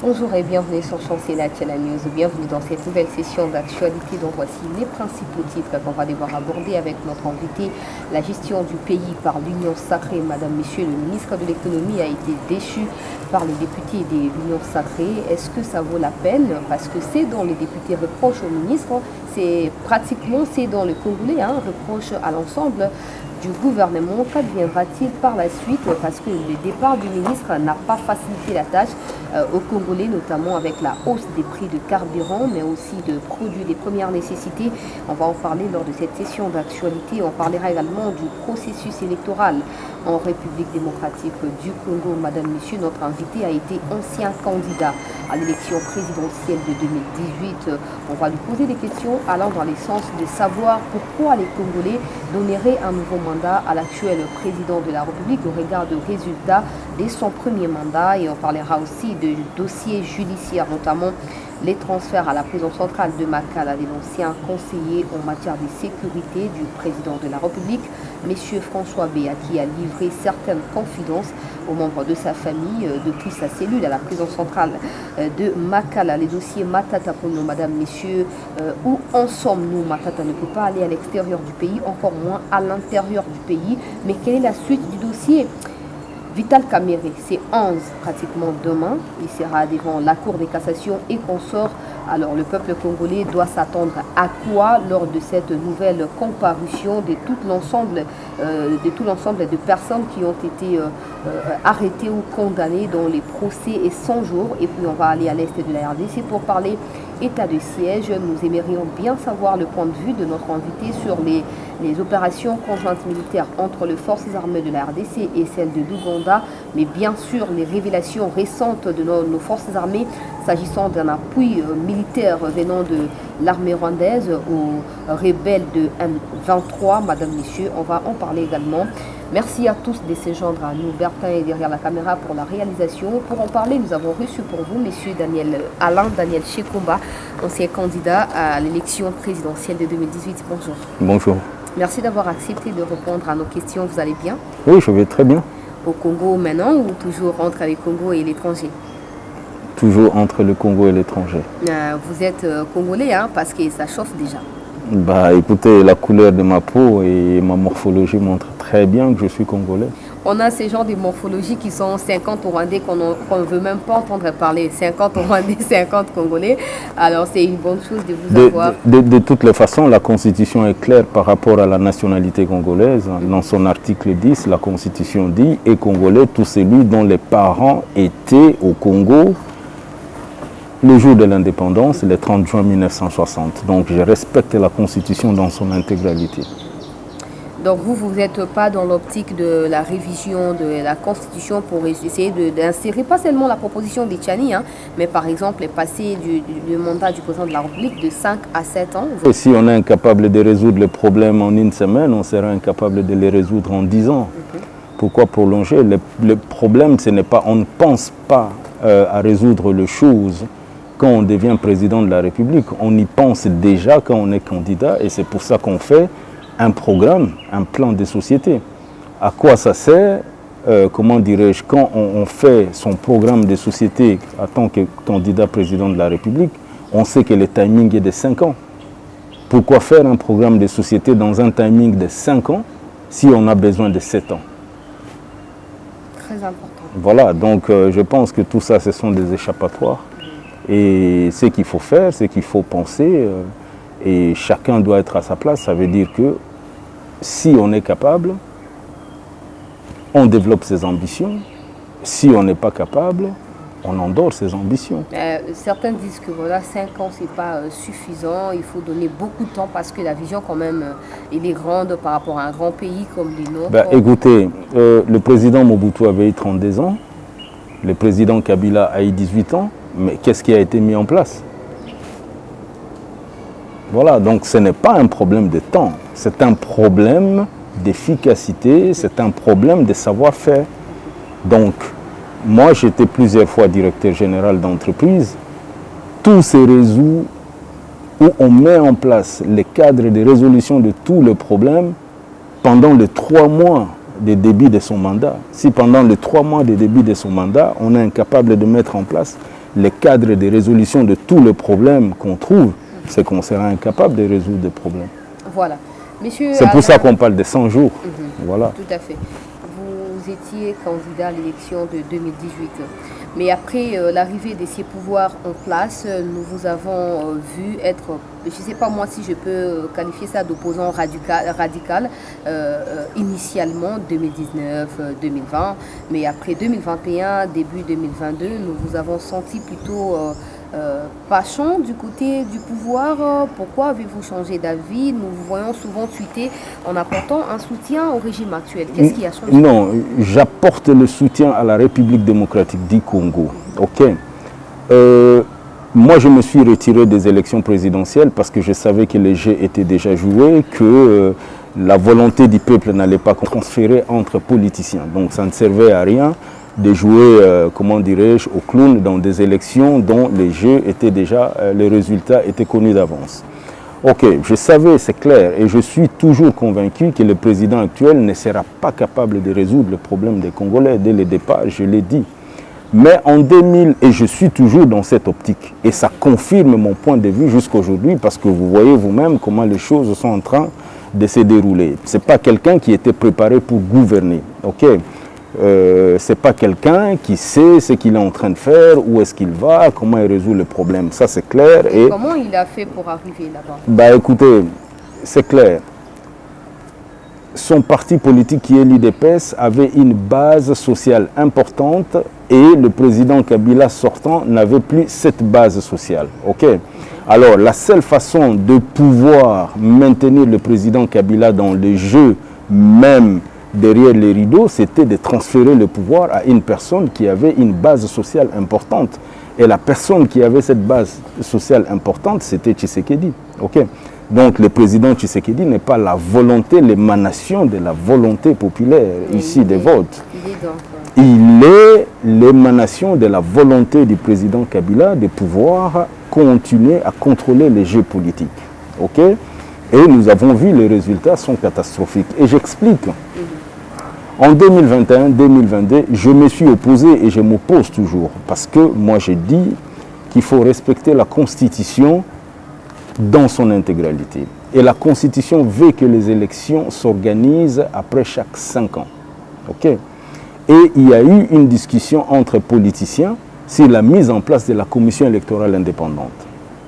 Bonjour et bienvenue sur Chancela Channel News. Bienvenue dans cette nouvelle session d'actualité dont voici les principaux titres qu'on va devoir aborder avec notre invité. La gestion du pays par l'Union sacrée. Madame, Monsieur, le ministre de l'économie a été déchu par les députés de l'Union sacrée. Est-ce que ça vaut la peine? Parce que c'est dont les députés reprochent au ministre, c'est pratiquement, c'est dans le Congolais, reproche à l'ensemble du gouvernement. Qu'adviendra-t-il par la suite? Parce que le départ du ministre n'a pas facilité la tâche aux Congolais, notamment avec la hausse des prix de carburant, mais aussi de produits des premières nécessités. On va en parler lors de cette session d'actualité. On parlera également du processus électoral en République démocratique du Congo. Madame, Monsieur, notre invité a été ancien candidat à l'élection présidentielle de 2018. On va lui poser des questions allant dans le sens de savoir pourquoi les Congolais donneraient un nouveau mandat à l'actuel président de la République au regard de résultats de son premier mandat. Et on parlera aussi de dossiers judiciaires, notamment les transferts à la prison centrale de Makala de l'ancien conseiller en matière de sécurité du président de la République, M. François Béa, qui a livré certaines confidences aux membres de sa famille depuis sa cellule à la prison centrale de Makala. Les dossiers Matata pour nous, madame, messieurs, où en sommes-nous? Matata ne peut pas aller à l'extérieur du pays, encore moins à l'intérieur du pays. Mais quelle est la suite du dossier? Vital Kamerhe, c'est 11 pratiquement demain. Il sera devant la Cour de cassation et consort. Alors le peuple congolais doit s'attendre à quoi lors de cette nouvelle comparution de tout l'ensemble de personnes qui ont été arrêtées ou condamnées dont les procès est 100 jours. Et puis on va aller à l'est de la RDC pour parler état de siège. Nous aimerions bien savoir le point de vue de notre invité sur les opérations conjointes militaires entre les forces armées de la RDC et celles de l'Ouganda, mais bien sûr les révélations récentes de nos forces armées s'agissant d'un appui militaire venant de l'armée rwandaise aux rebelles de M23. Madame, Messieurs, on va en parler également. Merci à tous de se joindre à nous. Bertin est derrière la caméra pour la réalisation. Pour en parler, nous avons reçu pour vous Monsieur Alain Daniel Shekomba, ancien candidat à l'élection présidentielle de 2018. Bonjour. Bonjour. Merci d'avoir accepté de répondre à nos questions. Vous allez bien? Oui, je vais très bien. Au Congo maintenant ou toujours entre le Congo et l'étranger? Toujours entre le Congo et l'étranger. Vous êtes congolais, parce que ça chauffe déjà. Bah, écoutez, la couleur de ma peau et ma morphologie montrent très bien que je suis congolais. On a ces genres de morphologie qui sont 50 Rwandais qu'on ne veut même pas entendre parler. 50 Rwandais, 50 Congolais. Alors c'est une bonne chose de vous avoir. De toutes les façons, la Constitution est claire par rapport à la nationalité congolaise. Dans son article 10, la Constitution dit « Et Congolais, tout celui dont les parents étaient au Congo le jour de l'indépendance, le 30 juin 1960. » Donc je respecte la Constitution dans son intégralité. Donc vous n'êtes pas dans l'optique de la révision de la Constitution pour essayer d'insérer pas seulement la proposition de Tchani, mais par exemple passer du mandat du président de la République de 5 à 7 ans. Et si on est incapable de résoudre les problèmes en une semaine, on sera incapable de les résoudre en 10 ans. Pourquoi prolonger? Le problème, ce n'est pas, on ne pense pas à résoudre les choses quand on devient président de la République. On y pense déjà quand on est candidat et c'est pour ça qu'on fait un programme, un plan de société. À quoi ça sert, comment dirais-je, quand on fait son programme de société en tant que candidat président de la République, on sait que le timing est de 5 ans. Pourquoi faire un programme de société dans un timing de 5 ans si on a besoin de 7 ans? Très important. Voilà, donc je pense que tout ça, ce sont des échappatoires. Et ce qu'il faut faire, c'est qu'il faut penser, et chacun doit être à sa place. Ça veut dire que si on est capable, on développe ses ambitions. Si on n'est pas capable, on endort ses ambitions. Certains disent que voilà, 5 ans, ce n'est pas suffisant. Il faut donner beaucoup de temps parce que la vision, quand même, elle est grande par rapport à un grand pays comme les nôtres. Écoutez, le président Mobutu avait eu 32 ans. Le président Kabila a eu 18 ans. Mais qu'est-ce qui a été mis en place? Voilà, donc ce n'est pas un problème de temps, c'est un problème d'efficacité, c'est un problème de savoir-faire. Donc, moi j'étais plusieurs fois directeur général d'entreprise, tout se résout où on met en place les cadres de résolution de tous les problèmes pendant les 3 mois de début de son mandat. Si pendant les 3 mois de début de son mandat, on est incapable de mettre en place les cadres de résolution de tous les problèmes qu'on trouve, c'est qu'on sera incapable de résoudre des problèmes. Voilà. Monsieur C'est pour ça qu'on parle de 100 jours. Voilà. Tout à fait. Vous étiez candidat à l'élection de 2018. Mais après l'arrivée de ces pouvoirs en place, nous vous avons vu être, je ne sais pas moi si je peux qualifier ça d'opposant radical, initialement 2019-2020, mais après 2021, début 2022, nous vous avons senti plutôt penchant du côté du pouvoir. Pourquoi avez-vous changé d'avis? Nous vous voyons souvent tweeter en apportant un soutien au régime actuel. Qu'est-ce qui a changé? Non, j'apporte le soutien à la République démocratique du Congo. Ok. Moi, je me suis retiré des élections présidentielles parce que je savais que les jeux étaient déjà joués, que la volonté du peuple n'allait pas transférer entre politiciens. Donc, ça ne servait à rien de jouer, comment dirais-je, au clown dans des élections dont les jeux étaient déjà, les résultats étaient connus d'avance. Ok, je savais, c'est clair, et je suis toujours convaincu que le président actuel ne sera pas capable de résoudre le problème des Congolais dès le départ, je l'ai dit. Mais en 2000, et je suis toujours dans cette optique, et ça confirme mon point de vue jusqu'aujourd'hui, parce que vous voyez vous-même comment les choses sont en train de se dérouler. Ce n'est pas quelqu'un qui était préparé pour gouverner, ok? Ce n'est pas quelqu'un qui sait ce qu'il est en train de faire, où est-ce qu'il va, comment il résout le problème. Ça, c'est clair. Et comment il a fait pour arriver là-bas? Bah, écoutez, c'est clair. Son parti politique, qui est l'UDPS, avait une base sociale importante et le président Kabila sortant n'avait plus cette base sociale. Ok. Alors, la seule façon de pouvoir maintenir le président Kabila dans le jeu même derrière les rideaux, c'était de transférer le pouvoir à une personne qui avait une base sociale importante. Et la personne qui avait cette base sociale importante, c'était Tshisekedi. Okay. Donc le président Tshisekedi n'est pas la volonté, l'émanation de la volonté populaire ici des votes. Il est l'émanation de la volonté du président Kabila de pouvoir continuer à contrôler les jeux politiques. Okay. Et nous avons vu les résultats sont catastrophiques. Et j'explique. En 2021-2022, je me suis opposé et je m'oppose toujours parce que moi je dis qu'il faut respecter la Constitution dans son intégralité. Et la Constitution veut que les élections s'organisent après chaque 5 ans. Okay? Et il y a eu une discussion entre politiciens sur la mise en place de la Commission électorale indépendante.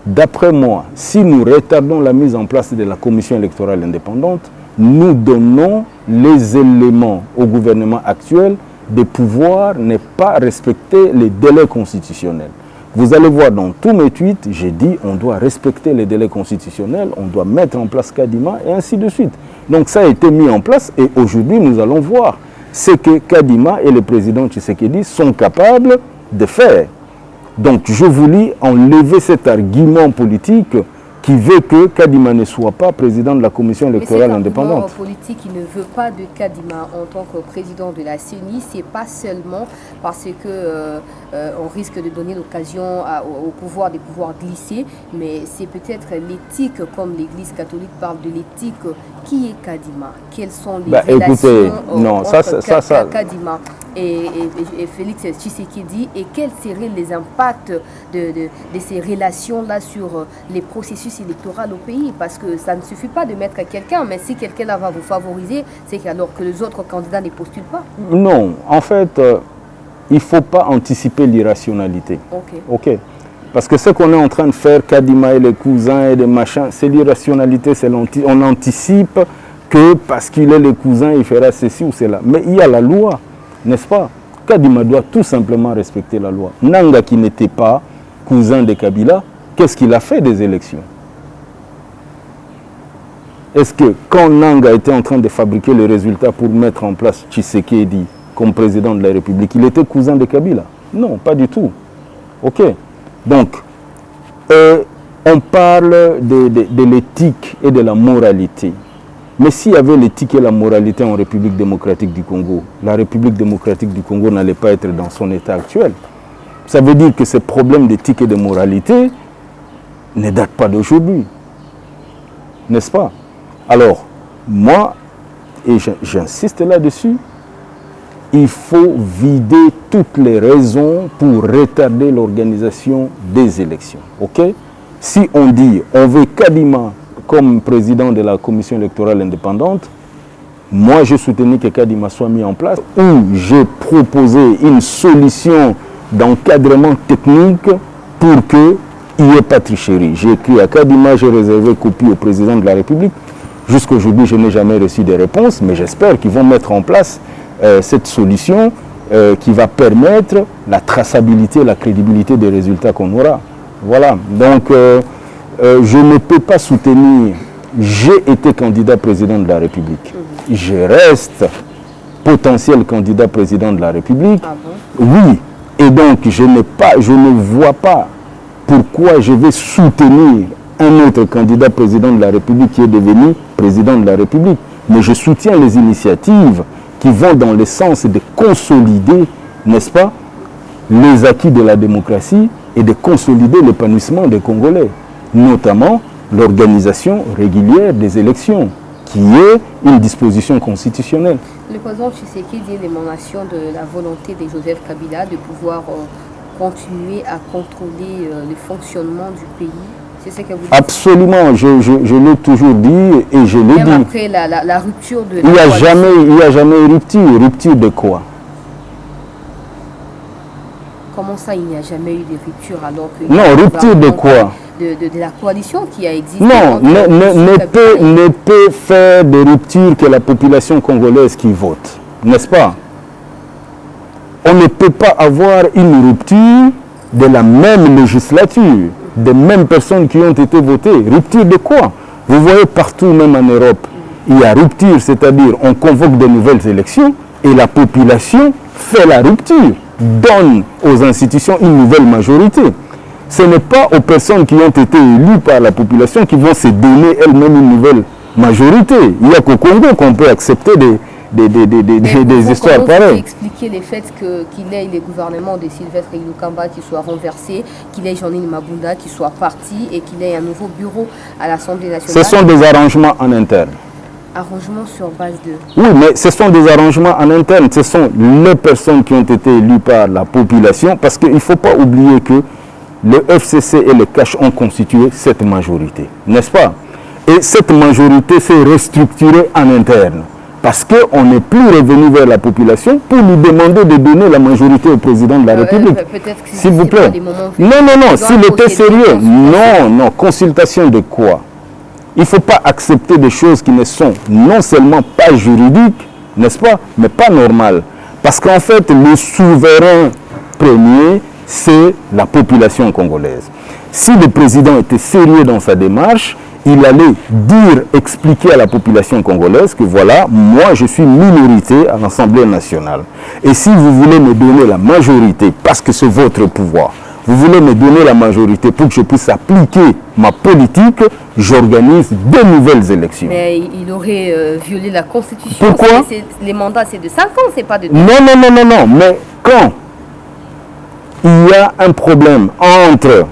D'après moi, si nous retardons la mise en place de la Commission électorale indépendante, nous donnons les éléments au gouvernement actuel de pouvoir ne pas respecter les délais constitutionnels. Vous allez voir dans tous mes tweets, j'ai dit on doit respecter les délais constitutionnels, on doit mettre en place Kadima et ainsi de suite. Donc ça a été mis en place et aujourd'hui nous allons voir ce que Kadima et le président Tshisekedi sont capables de faire. Donc je voulais enlever cet argument politique qui veut que Kadima ne soit pas président de la commission électorale indépendante. Mais politique qui ne veut pas de Kadima en tant que président de la CENI, c'est pas seulement parce que on risque de donner l'occasion au pouvoir de pouvoir glisser, mais c'est peut-être l'éthique, comme l'Église catholique parle de l'éthique. Qui est Kadima? Quelles sont les relations entre Kadima et Félix Tshisekedi et quels seraient les impacts de ces relations-là sur les processus électoraux au pays? Parce que ça ne suffit pas de mettre quelqu'un, mais si quelqu'un va vous favoriser, c'est alors que les autres candidats ne postulent pas. Non, en fait, il ne faut pas anticiper l'irrationalité. Ok. Parce que ce qu'on est en train de faire, Kadima et les cousins et les machins, c'est l'irrationalité, on anticipe que parce qu'il est le cousin, il fera ceci ou cela. Mais il y a la loi, n'est-ce pas? Kadima doit tout simplement respecter la loi. Nanga, qui n'était pas cousin de Kabila, qu'est-ce qu'il a fait des élections? Est-ce que quand Nanga était en train de fabriquer les résultats pour mettre en place Tshisekedi comme président de la République, il était cousin de Kabila? Non, pas du tout. Ok. Donc, on parle de l'éthique et de la moralité. Mais s'il y avait l'éthique et la moralité en République démocratique du Congo, la République démocratique du Congo n'allait pas être dans son état actuel. Ça veut dire que ces problèmes d'éthique et de moralité ne datent pas d'aujourd'hui. N'est-ce pas? Alors, moi, et j'insiste là-dessus, il faut vider toutes les raisons pour retarder l'organisation des élections. Okay? Si on dit on veut Kadima comme président de la commission électorale indépendante, moi j'ai soutenu que Kadima soit mis en place, où j'ai proposé une solution d'encadrement technique pour qu'il n'y ait pas de tricherie. J'ai écrit à Kadima, j'ai réservé copie au président de la République. Jusqu'à aujourd'hui, je n'ai jamais reçu de réponse, mais j'espère qu'ils vont mettre en place cette solution qui va permettre la traçabilité, la crédibilité des résultats qu'on aura. Voilà. Donc, je ne peux pas soutenir. J'ai été candidat président de la République. Je reste potentiel candidat président de la République. Ah bon? Oui. Et donc, je ne vois pas pourquoi je vais soutenir un autre candidat président de la République qui est devenu président de la République. Mais je soutiens les initiatives qui vont dans le sens de consolider, n'est-ce pas, les acquis de la démocratie et de consolider l'épanouissement des Congolais, notamment l'organisation régulière des élections, qui est une disposition constitutionnelle. Le président Tshisekedi est l'émanation de la volonté de Joseph Kabila de pouvoir continuer à contrôler le fonctionnement du pays. C'est ce que vous dites? Absolument, je l'ai toujours dit et je l'ai dit. Même après la rupture de... Il n'y a jamais eu rupture. Rupture de quoi? Comment ça, il n'y a jamais eu de rupture alors que... Non, rupture de quoi? De la coalition qui a existé. Non, ne peut faire de rupture que la population congolaise qui vote, n'est-ce pas? On ne peut pas avoir une rupture de la même législature, des mêmes personnes qui ont été votées. Rupture de quoi? Vous voyez partout, même en Europe, il y a rupture, c'est-à-dire on convoque de nouvelles élections et la population fait la rupture, donne aux institutions une nouvelle majorité. Ce n'est pas aux personnes qui ont été élues par la population qui vont se donner elles-mêmes une nouvelle majorité. Il n'y a qu'au Congo qu'on peut accepter des histoires pareilles. Comment expliquer le fait qu'il ait le gouvernement de Sylvestre Ilukamba qui soit renversé, qu'il ait Jean-Yves Mabunda qui soit parti et qu'il ait un nouveau bureau à l'Assemblée nationale? Ce sont des arrangements en interne. Arrangements sur base de... Oui, mais ce sont des arrangements en interne. Ce sont les personnes qui ont été élues par la population, parce qu'il ne faut pas oublier que le FCC et le CACH ont constitué cette majorité, n'est-ce pas? Et cette majorité s'est restructurée en interne, parce qu'on n'est plus revenu vers la population pour lui demander de donner la majorité au président de la République. S'il vous plaît. Non, s'il était sérieux. Non, consultation de quoi? Il ne faut pas accepter des choses qui ne sont non seulement pas juridiques, n'est-ce pas, mais pas normales. Parce qu'en fait, le souverain premier, c'est la population congolaise. Si le président était sérieux dans sa démarche, il allait expliquer à la population congolaise que voilà, moi je suis minorité à l'Assemblée nationale. Et si vous voulez me donner la majorité, parce que c'est votre pouvoir, vous voulez me donner la majorité pour que je puisse appliquer ma politique, j'organise de nouvelles élections. Mais il aurait violé la Constitution. Pourquoi? Les mandats, c'est de 5 ans, c'est pas de... Non, mais quand il y a un problème entre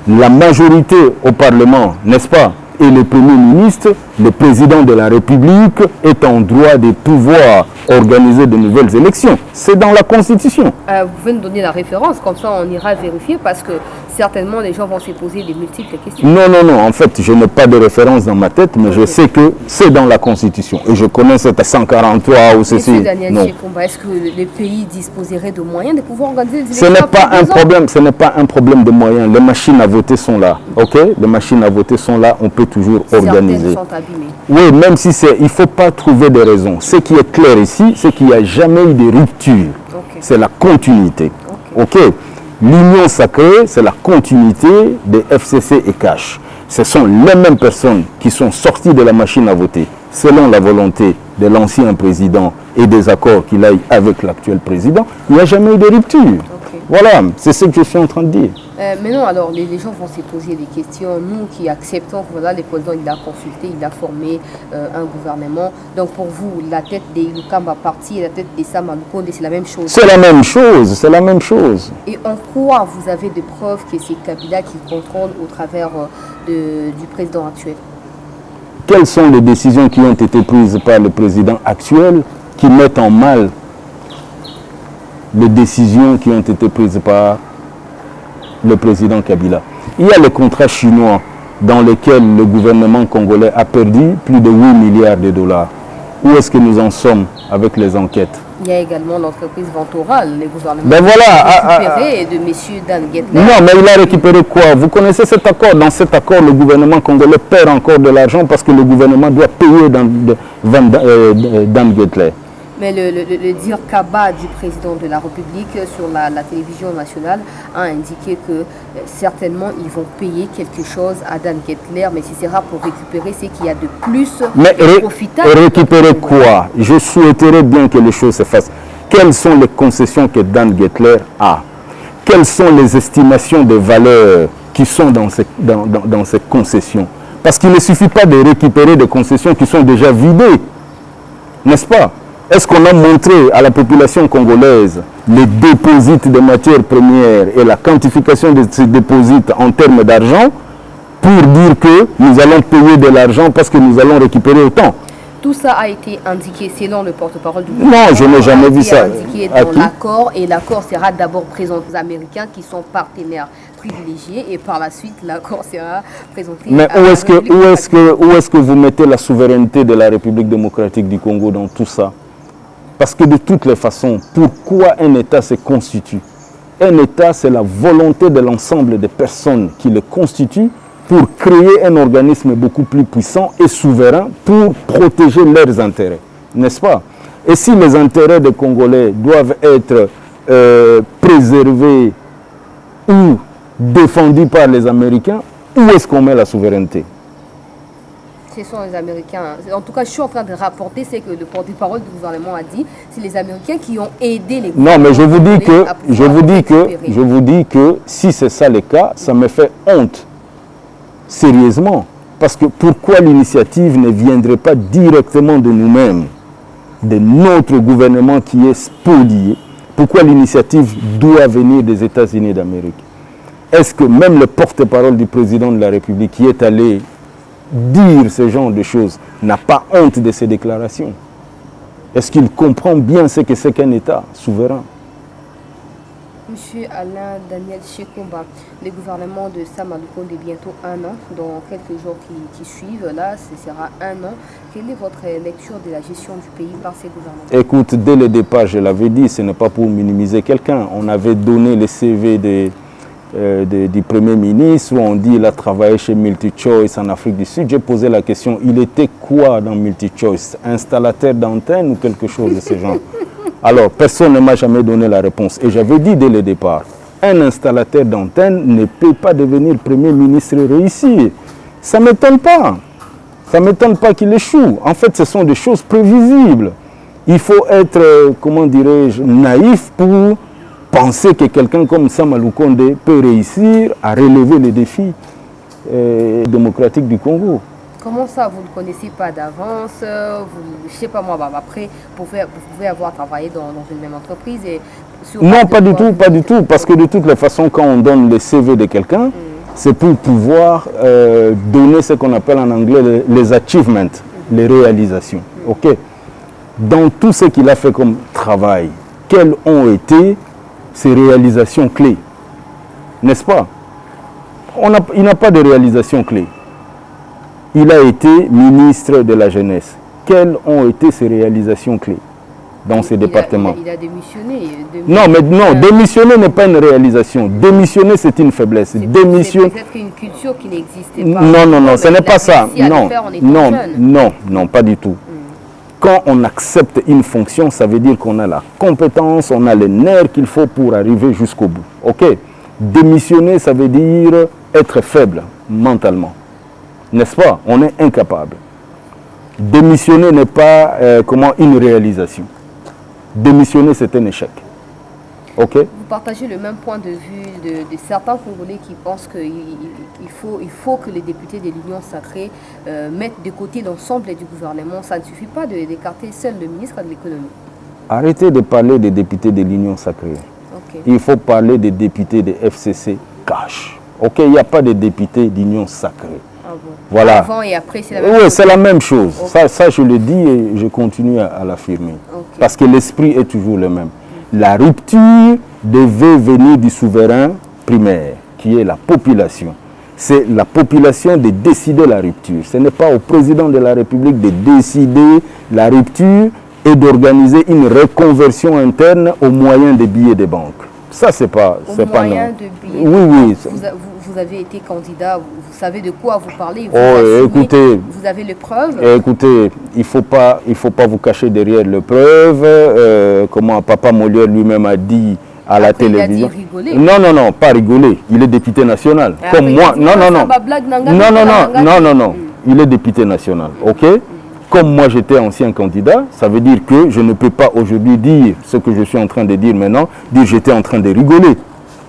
la majorité au Parlement, n'est-ce pas, et le Premier ministre, le président de la République est en droit de pouvoir organiser de nouvelles élections. C'est dans la Constitution. Vous pouvez nous donner la référence, comme ça on ira vérifier, parce que certainement les gens vont se poser de multiples questions. Non, en fait, je n'ai pas de référence dans ma tête, mais je sais que c'est dans la Constitution. Et je connais cette 143 ou ceci. Monsieur Daniel Chikomba, est-ce que le pays disposerait de moyens de pouvoir organiser des élections? Ce n'est pas un problème de moyens. Les machines à voter sont là. Ok? Les machines à voter sont là, on peut toujours organiser. Certaines sont abîmées. Oui, même si il ne faut pas trouver des raisons. Ce qui est clair ici, c'est qu'il n'y a jamais eu de rupture. Okay. C'est la continuité. Ok? L'union sacrée, c'est la continuité des FCC et CACH. Ce sont les mêmes personnes qui sont sorties de la machine à voter selon la volonté de l'ancien président et des accords qu'il a eu avec l'actuel président. Il n'y a jamais eu de rupture. Okay. Voilà, c'est ce que je suis en train de dire. Mais non, alors les gens vont se poser des questions. Nous qui acceptons que voilà, le président il a consulté, il a formé un gouvernement. Donc pour vous, la tête des Ilukamba parti et la tête des Sama Lukonde, c'est la même chose? C'est la même chose, c'est la même chose. Et en quoi vous avez des preuves que c'est Kabila qui contrôle au travers du président actuel? Quelles sont les décisions qui ont été prises par le président actuel qui mettent en mal les décisions qui ont été prises par le président Kabila. Il y a les contrats chinois dans lesquels le gouvernement congolais a perdu plus de 8 milliards de dollars. Où est-ce que nous en sommes avec les enquêtes? Il y a également l'entreprise Ventoral, les gouvernements récupéré de M. Dan Guetler. Non, mais il a récupéré quoi? Vous connaissez cet accord? Dans cet accord, le gouvernement congolais perd encore de l'argent parce que le gouvernement doit payer Dan Guetler. Mais le dire Kaba du président de la République sur la télévision nationale a indiqué que certainement ils vont payer quelque chose à Dan Guetler, mais si c'est rare pour récupérer, c'est qu'il y a de plus profitable. Récupérer quoi? Je souhaiterais bien que les choses se fassent. Quelles sont les concessions que Dan Guetler a? Quelles sont les estimations de valeur qui sont dans ces concessions? Parce qu'il ne suffit pas de récupérer des concessions qui sont déjà vidées, n'est-ce pas? Est-ce qu'on a montré à la population congolaise les déposits de matières premières et la quantification de ces déposits en termes d'argent pour dire que nous allons payer de l'argent parce que nous allons récupérer autant? Tout ça a été indiqué selon le porte-parole du gouvernement. Non, je n'ai jamais vu ça. Indiqué dans l'accord, et l'accord sera d'abord présenté aux Américains qui sont partenaires privilégiés, et par la suite l'accord sera présenté. Mais où est-ce que vous mettez la souveraineté de la République démocratique du Congo dans tout ça? Parce que de toutes les façons, pourquoi un État se constitue? Un État, c'est la volonté de l'ensemble des personnes qui le constituent pour créer un organisme beaucoup plus puissant et souverain pour protéger leurs intérêts, n'est-ce pas? Et si les intérêts des Congolais doivent être préservés ou défendus par les Américains, où est-ce qu'on met la souveraineté? Ce sont les Américains. En tout cas, je suis en train de rapporter, c'est que le porte-parole du gouvernement a dit, c'est les Américains qui ont aidé les gouvernements. Non, mais je vous dis que si c'est ça le cas, ça me fait honte. Sérieusement. Parce que pourquoi l'initiative ne viendrait pas directement de nous-mêmes, de notre gouvernement qui est spolié? Pourquoi l'initiative doit venir des États-Unis d'Amérique? Est-ce que même le porte-parole du président de la République qui est allé dire ce genre de choses n'a pas honte de ces déclarations? Est-ce qu'il comprend bien ce que c'est qu'un État souverain? Monsieur Alain Daniel Chekomba, le gouvernement de Sama Lukonde est bientôt 1 an, dans quelques jours qui suivent, là ce sera 1 an. Quelle est votre lecture de la gestion du pays par ces gouvernements? Écoute, dès le départ, je l'avais dit, ce n'est pas pour minimiser quelqu'un. On avait donné le CV du Premier ministre où on dit qu'il a travaillé chez MultiChoice en Afrique du Sud. J'ai posé la question, il était quoi dans MultiChoice? Installateur d'antenne ou quelque chose de ce genre? Alors, personne ne m'a jamais donné la réponse. Et j'avais dit dès le départ, un installateur d'antenne ne peut pas devenir Premier ministre réussi. Ça ne m'étonne pas. Ça ne m'étonne pas qu'il échoue. En fait, ce sont des choses prévisibles. Il faut être, comment dirais-je, naïf pour penser que quelqu'un comme Sama Lukonde peut réussir à relever les défis démocratiques du Congo. Comment ça, vous ne connaissez pas d'avance? Je ne sais pas moi, après, vous pouvez avoir travaillé dans une même entreprise et... Non, pas du tout, parce que de toutes les façons, quand on donne le CV de quelqu'un, c'est pour pouvoir donner ce qu'on appelle en anglais les achievements, les réalisations. Ok. Dans tout ce qu'il a fait comme travail, quelles ont été ses réalisations clés? N'est-ce pas? Il n'a pas de réalisation clé. Il a été ministre de la Jeunesse. Quelles ont été ses réalisations clés dans ces départements? Il a démissionné. Non, mais non, démissionner n'est pas une réalisation. Démissionner, c'est une faiblesse. C'est peut-être une culture qui n'existait pas. Non, ce n'est pas ça. Non, pas du tout. Quand on accepte une fonction, ça veut dire qu'on a la compétence, on a les nerfs qu'il faut pour arriver jusqu'au bout. Ok? Démissionner, ça veut dire être faible mentalement. N'est-ce pas? On est incapable. Démissionner n'est pas une réalisation. Démissionner, c'est un échec. Ok? Vous partagez le même point de vue de certains Congolais qui pensent qu'il faut que les députés de l'Union sacrée mettent de côté l'ensemble du gouvernement. Ça ne suffit pas d'écarter seul le ministre de l'économie. Arrêtez de parler des députés de l'Union sacrée. Okay. Il faut parler des députés de FCC cash. Ok? Il n'y a pas de députés d'Union sacrée. Ah bon. Voilà. Avant et après, c'est la même chose. Oui, c'est la même chose. Okay. Ça, je le dis et je continue à l'affirmer. Okay. Parce que l'esprit est toujours le même. la rupture devait venir du souverain primaire, qui est la population. C'est la population de décider la rupture. Ce n'est pas au président de la République de décider la rupture et d'organiser une reconversion interne aux moyens des billets des banques. Ça, c'est pas non. Oui. Vous avez été candidat, vous savez de quoi vous parlez. Écoutez, vous avez les preuves. Écoutez, il faut pas vous cacher derrière les preuves. Comment Papa Molière lui-même a dit à la télévision. Il a dit rigoler. Non, pas rigoler. Il est député national. Comme moi. Non. Il est député national. Ok. Comme moi j'étais ancien candidat, ça veut dire que je ne peux pas aujourd'hui dire ce que je suis en train de dire maintenant, dire j'étais en train de rigoler,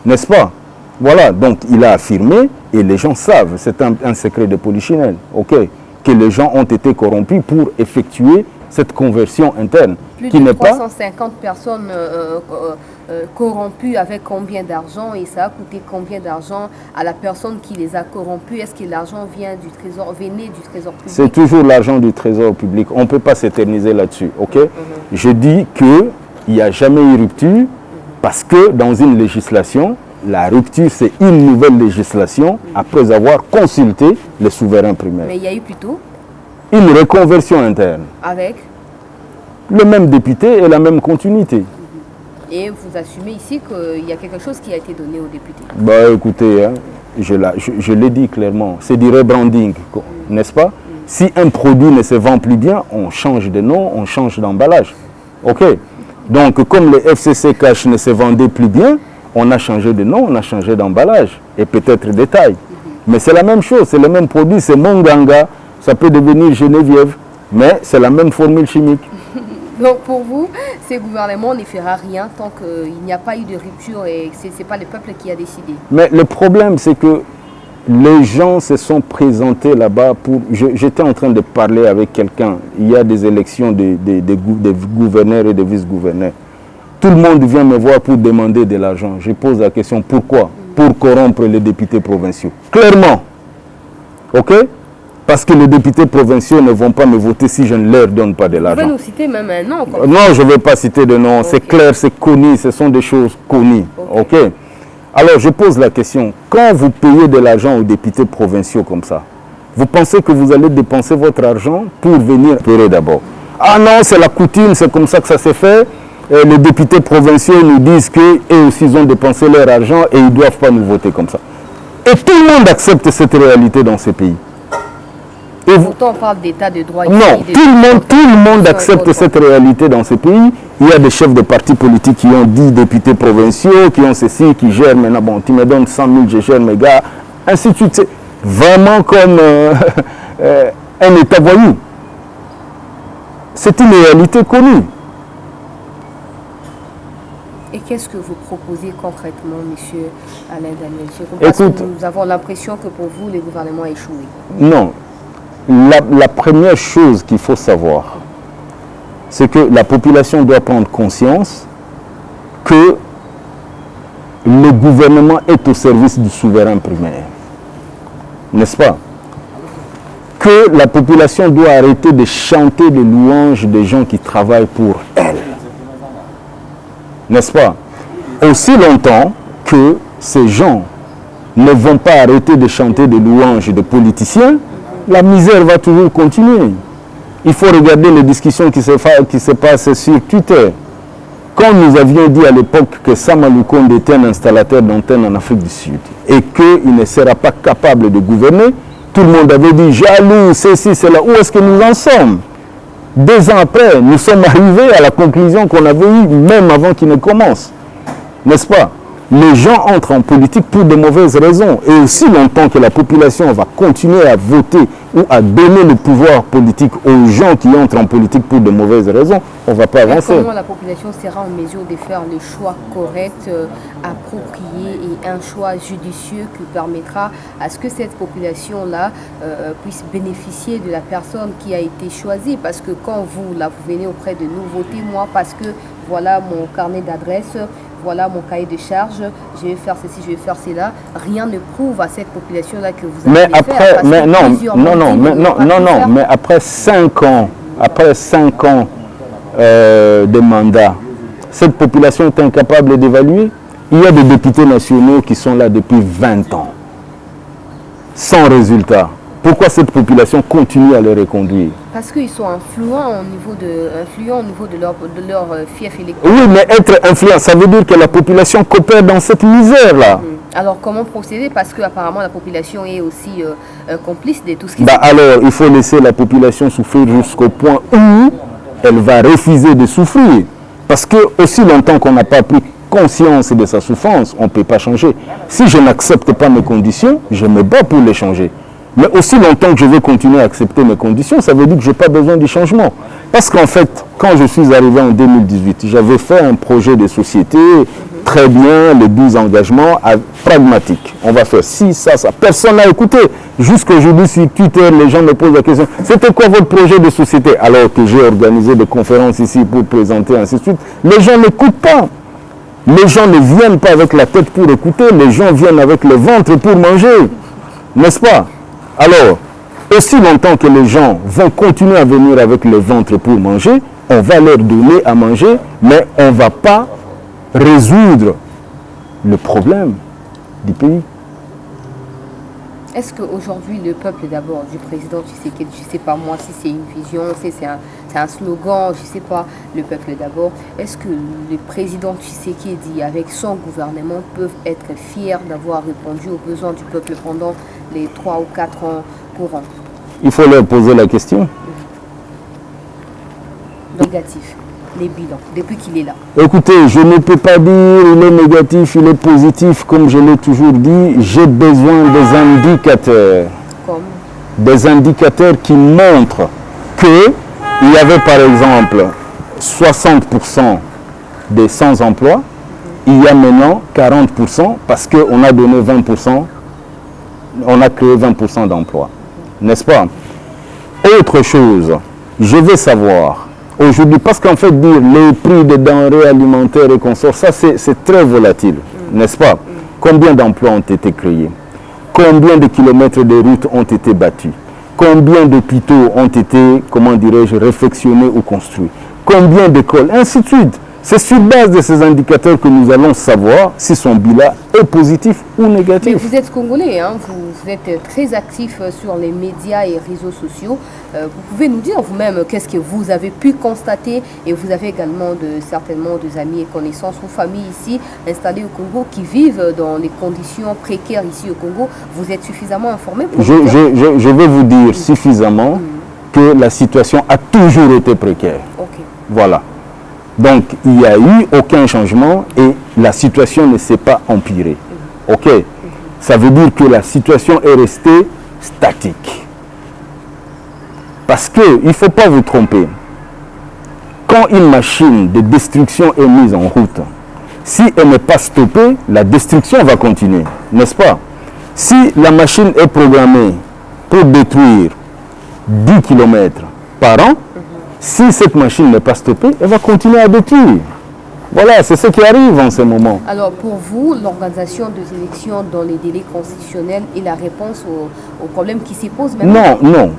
n'est-ce pas? Voilà, donc il a affirmé, et les gens savent, c'est un secret de polichinelle, ok, que les gens ont été corrompus pour effectuer cette conversion interne. Plus de 350 personnes corrompues avec combien d'argent, et ça a coûté combien d'argent à la personne qui les a corrompues? Est-ce que l'argent venait du trésor public? C'est toujours l'argent du trésor public. On ne peut pas s'éterniser là-dessus, ok? Je dis qu'il n'y a jamais eu rupture parce que dans une législation, la rupture, c'est une nouvelle législation après avoir consulté les souverains primaires. Mais il y a eu plutôt une reconversion interne. Avec le même député et la même continuité. Et vous assumez ici qu'il y a quelque chose qui a été donné aux députés? Bah écoutez, hein, je l'ai dit clairement, c'est du rebranding, n'est-ce pas? Si un produit ne se vend plus bien, on change de nom, on change d'emballage. Ok. Donc comme le FCC Cash ne se vendait plus bien, on a changé de nom, on a changé d'emballage et peut-être de taille. Mais c'est la même chose, c'est le même produit, c'est Monganga, ça peut devenir Geneviève, mais c'est la même formule chimique. Donc pour vous, ce gouvernement ne fera rien tant qu'il n'y a pas eu de rupture et ce n'est pas le peuple qui a décidé. Mais le problème, c'est que les gens se sont présentés là-bas pour... J'étais en train de parler avec quelqu'un. Il y a des élections de gouverneurs et de vice-gouverneurs. Tout le monde vient me voir pour demander de l'argent. Je pose la question, pourquoi? Pour corrompre les députés provinciaux. Clairement. OK? Parce que les députés provinciaux ne vont pas me voter si je ne leur donne pas de l'argent. Vous pouvez nous citer même un nom? Non, je ne vais pas citer de nom. Okay. C'est clair, c'est connu, ce sont des choses connues. OK? Alors, je pose la question. Quand vous payez de l'argent aux députés provinciaux comme ça, vous pensez que vous allez dépenser votre argent pour venir payer d'abord? Ah non, c'est la coutume, c'est comme ça que ça s'est fait. Et les députés provinciaux nous disent qu'eux aussi ils ont dépensé leur argent et ils ne doivent pas nous voter comme ça. Et tout le monde accepte cette réalité dans ces pays. Et pourtant, on parle d'état de droit. Non, tout le monde accepte cette réalité dans ces pays. Il y a des chefs de partis politiques qui ont 10 députés provinciaux, qui ont ceci, qui gèrent maintenant. Bon, tu me donnes 100 000, je gère mes gars. Ainsi de suite. C'est vraiment comme un état voyou. C'est une réalité connue. Et qu'est-ce que vous proposez concrètement, M. Alain Daniel Chirou? Parce que nous avons l'impression que pour vous, le gouvernement a échoué. Non. La première chose qu'il faut savoir, c'est que la population doit prendre conscience que le gouvernement est au service du souverain primaire. N'est-ce pas? Que la population doit arrêter de chanter les louanges des gens qui travaillent pour elle. N'est-ce pas? Aussi longtemps que ces gens ne vont pas arrêter de chanter des louanges des politiciens, la misère va toujours continuer. Il faut regarder les discussions qui se passent sur Twitter. Quand nous avions dit à l'époque que Sama Lukonde était un installateur d'antennes en Afrique du Sud et qu'il ne sera pas capable de gouverner, tout le monde avait dit jaloux, ceci, cela. Où est-ce que nous en sommes? 2 ans après, nous sommes arrivés à la conclusion qu'on avait eue même avant qu'il ne commence. N'est-ce pas? Les gens entrent en politique pour de mauvaises raisons. Et aussi longtemps que la population va continuer à voter ou à donner le pouvoir politique aux gens qui entrent en politique pour de mauvaises raisons, on ne va pas avancer. Comment la population sera en mesure de faire le choix correct, approprié et un choix judicieux qui permettra à ce que cette population-là puisse bénéficier de la personne qui a été choisie? Parce que quand vous venez auprès de nous, votez-moi parce que voilà mon carnet d'adresse, voilà mon cahier de charge, je vais faire ceci, je vais faire cela. Rien ne prouve à cette population-là que vous allez faire. Mais après 5 ans, de mandat, cette population est incapable d'évaluer. Il y a des députés nationaux qui sont là depuis 20 ans, sans résultat. Pourquoi cette population continue à les reconduire? Parce qu'ils sont influents au niveau de leur fief électoral. Oui, mais être influent, ça veut dire que la population coopère dans cette misère-là. Alors, comment procéder? Parce qu'apparemment, la population est aussi complice de tout ce qui Alors, il faut laisser la population souffrir jusqu'au point où elle va refuser de souffrir. Parce que aussi longtemps qu'on n'a pas pris conscience de sa souffrance, on ne peut pas changer. Si je n'accepte pas mes conditions, je me bats pour les changer. Mais aussi longtemps que je veux continuer à accepter mes conditions, ça veut dire que je n'ai pas besoin du changement. Parce qu'en fait, quand je suis arrivé en 2018, j'avais fait un projet de société, très bien, les 12 engagements, pragmatiques. On va faire ci, ça. Personne n'a écouté. Jusqu'aujourd'hui, sur Twitter, les gens me posent la question, c'était quoi votre projet de société? Alors que j'ai organisé des conférences ici pour présenter, ainsi de suite. Les gens n'écoutent pas. Les gens ne viennent pas avec la tête pour écouter, les gens viennent avec le ventre pour manger. N'est-ce pas? Alors, aussi longtemps que les gens vont continuer à venir avec le ventre pour manger, on va leur donner à manger, mais on ne va pas résoudre le problème du pays. Est-ce qu'aujourd'hui, le peuple d'abord du président Tshisekedi, je ne sais pas moi si c'est une vision, c'est un slogan, je ne sais pas, le peuple d'abord, est-ce que le président Tshisekedi, avec son gouvernement, peuvent être fiers d'avoir répondu aux besoins du peuple pendant les 3 ou 4 ans courants? Il faut leur poser la question. Négatif, les bilans, depuis qu'il est là. Écoutez, je ne peux pas dire il est négatif, il est positif, comme je l'ai toujours dit. J'ai besoin des indicateurs. Comme? Des indicateurs qui montrent qu'il y avait par exemple 60% des sans-emploi. Il y a maintenant 40% parce qu'on a donné 20%, on a créé 20% d'emplois. N'est-ce pas? Autre chose, je veux savoir aujourd'hui, parce qu'en fait, dire les prix des denrées alimentaires et consorts, ça c'est très volatile, n'est-ce pas? Combien d'emplois ont été créés? Combien de kilomètres de routes ont été battus? Combien d'hôpitaux ont été, comment dirais-je, réfectionnés ou construits? Combien d'écoles? Ainsi de suite. C'est sur base de ces indicateurs que nous allons savoir si son bilan est positif ou négatif. Mais vous êtes congolais, hein, vous êtes très actif sur les médias et réseaux sociaux. Vous pouvez nous dire vous-même qu'est-ce que vous avez pu constater, et vous avez également certainement des amis et connaissances ou familles ici installées au Congo qui vivent dans des conditions précaires ici au Congo. Vous êtes suffisamment informé pour je vais vous dire suffisamment que la situation a toujours été précaire. Okay. Voilà. Donc, il n'y a eu aucun changement et la situation ne s'est pas empirée. OK? Ça veut dire que la situation est restée statique. Parce qu'il ne faut pas vous tromper. Quand une machine de destruction est mise en route, si elle n'est pas stoppée, la destruction va continuer. N'est-ce pas? Si la machine est programmée pour détruire 10 km par an, si cette machine n'est pas stoppée, elle va continuer à détruire. Voilà, c'est ce qui arrive en ce moment. Alors pour vous, l'organisation des élections dans les délais constitutionnels est la réponse aux problèmes qui s'y posent maintenant? Non, non.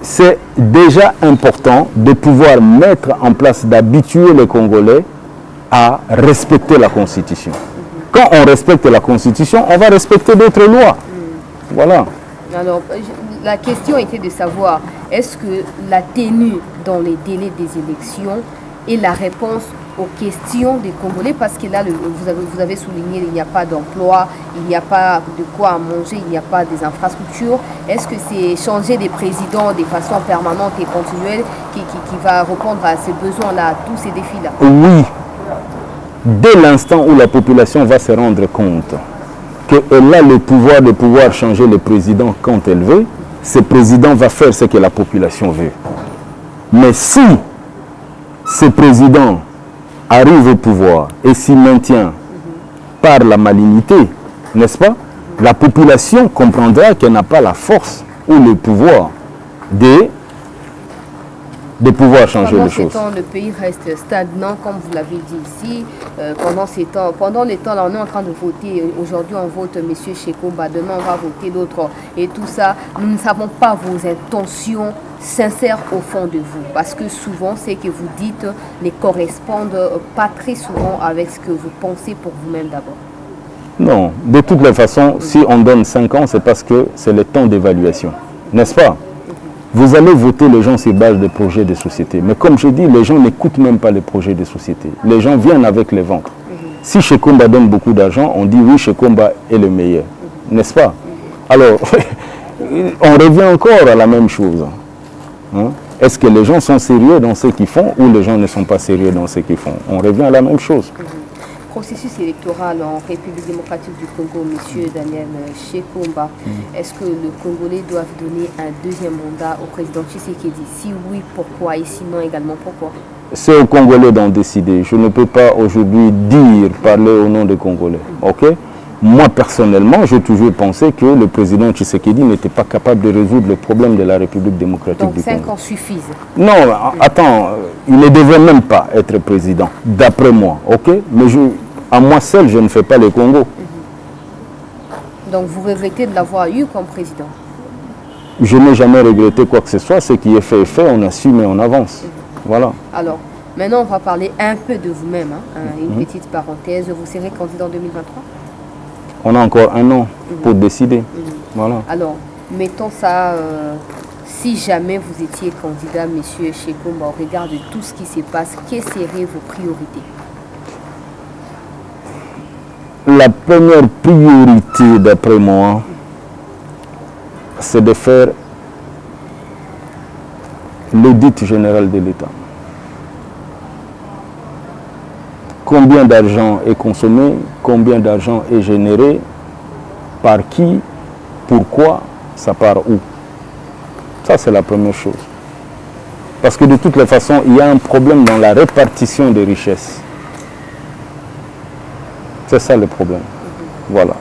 C'est déjà important de pouvoir mettre en place, d'habituer les Congolais à respecter la Constitution. Quand on respecte la Constitution, on va respecter d'autres lois. Voilà. Alors, la question était de savoir, est-ce que la tenue dans les délais des élections est la réponse aux questions des Congolais? Parce que là, vous avez souligné, il n'y a pas d'emploi, il n'y a pas de quoi manger, il n'y a pas des infrastructures. Est-ce que c'est changer des présidents de façon permanente et continuelle qui va répondre à ces besoins-là, à tous ces défis-là? Oui. Dès l'instant où la population va se rendre compte qu'elle a le pouvoir de pouvoir changer le président quand elle veut, ce président va faire ce que la population veut. Mais si ce président arrive au pouvoir et s'y maintient par la malignité, n'est-ce pas? La population comprendra qu'elle n'a pas la force ou le pouvoir de de pouvoir changer les choses. Pendant ces temps, le pays reste stagnant, comme vous l'avez dit ici. Pendant les temps, là, on est en train de voter. Aujourd'hui, on vote M. Shekomba. Demain, on va voter d'autres. Et tout ça, nous ne savons pas vos intentions sincères au fond de vous. Parce que souvent, ce que vous dites ne correspondent pas très souvent avec ce que vous pensez pour vous-même d'abord. Non, de toutes les façons, si on donne 5 ans, c'est parce que c'est le temps d'évaluation. N'est-ce pas? Vous allez voter les gens sur base des projets de société. Mais comme je dis, les gens n'écoutent même pas les projets de société. Les gens viennent avec les ventres. Si Shekomba donne beaucoup d'argent, on dit oui, Shekomba est le meilleur. N'est-ce pas? Alors, on revient encore à la même chose. Hein? Est-ce que les gens sont sérieux dans ce qu'ils font ou les gens ne sont pas sérieux dans ce qu'ils font? On revient à la même chose. Processus électoral en République démocratique du Congo, M. Daniel Shekomba, est-ce que le Congolais doit donner un deuxième mandat au président Tshisekedi? Si oui, pourquoi? Et sinon également, pourquoi? C'est aux Congolais d'en décider. Je ne peux pas aujourd'hui parler au nom des Congolais. Ok? Moi, personnellement, j'ai toujours pensé que le président Tshisekedi n'était pas capable de résoudre le problème de la République démocratique du Congo. Donc 5 ans suffisent? Non, attends, il ne devrait même pas être président, d'après moi. Ok? Mais à moi seul, je ne fais pas le Congo. Donc vous regrettez de l'avoir eu comme président? Je n'ai jamais regretté quoi que ce soit. Ce qui est fait est fait, on assume et on avance. Voilà. Alors, maintenant, on va parler un peu de vous-même. Une petite parenthèse. Vous serez candidat en 2023? On a encore un an pour décider. Voilà. Alors, mettons ça, si jamais vous étiez candidat, M. Shekomba, au regard de tout ce qui se passe, quelles seraient vos priorités? La première priorité, d'après moi, c'est de faire l'audit général de l'État. Combien d'argent est consommé, combien d'argent est généré, par qui, pourquoi, ça part où. Ça, c'est la première chose. Parce que de toutes les façons, il y a un problème dans la répartition des richesses. C'est ça le problème. Voilà.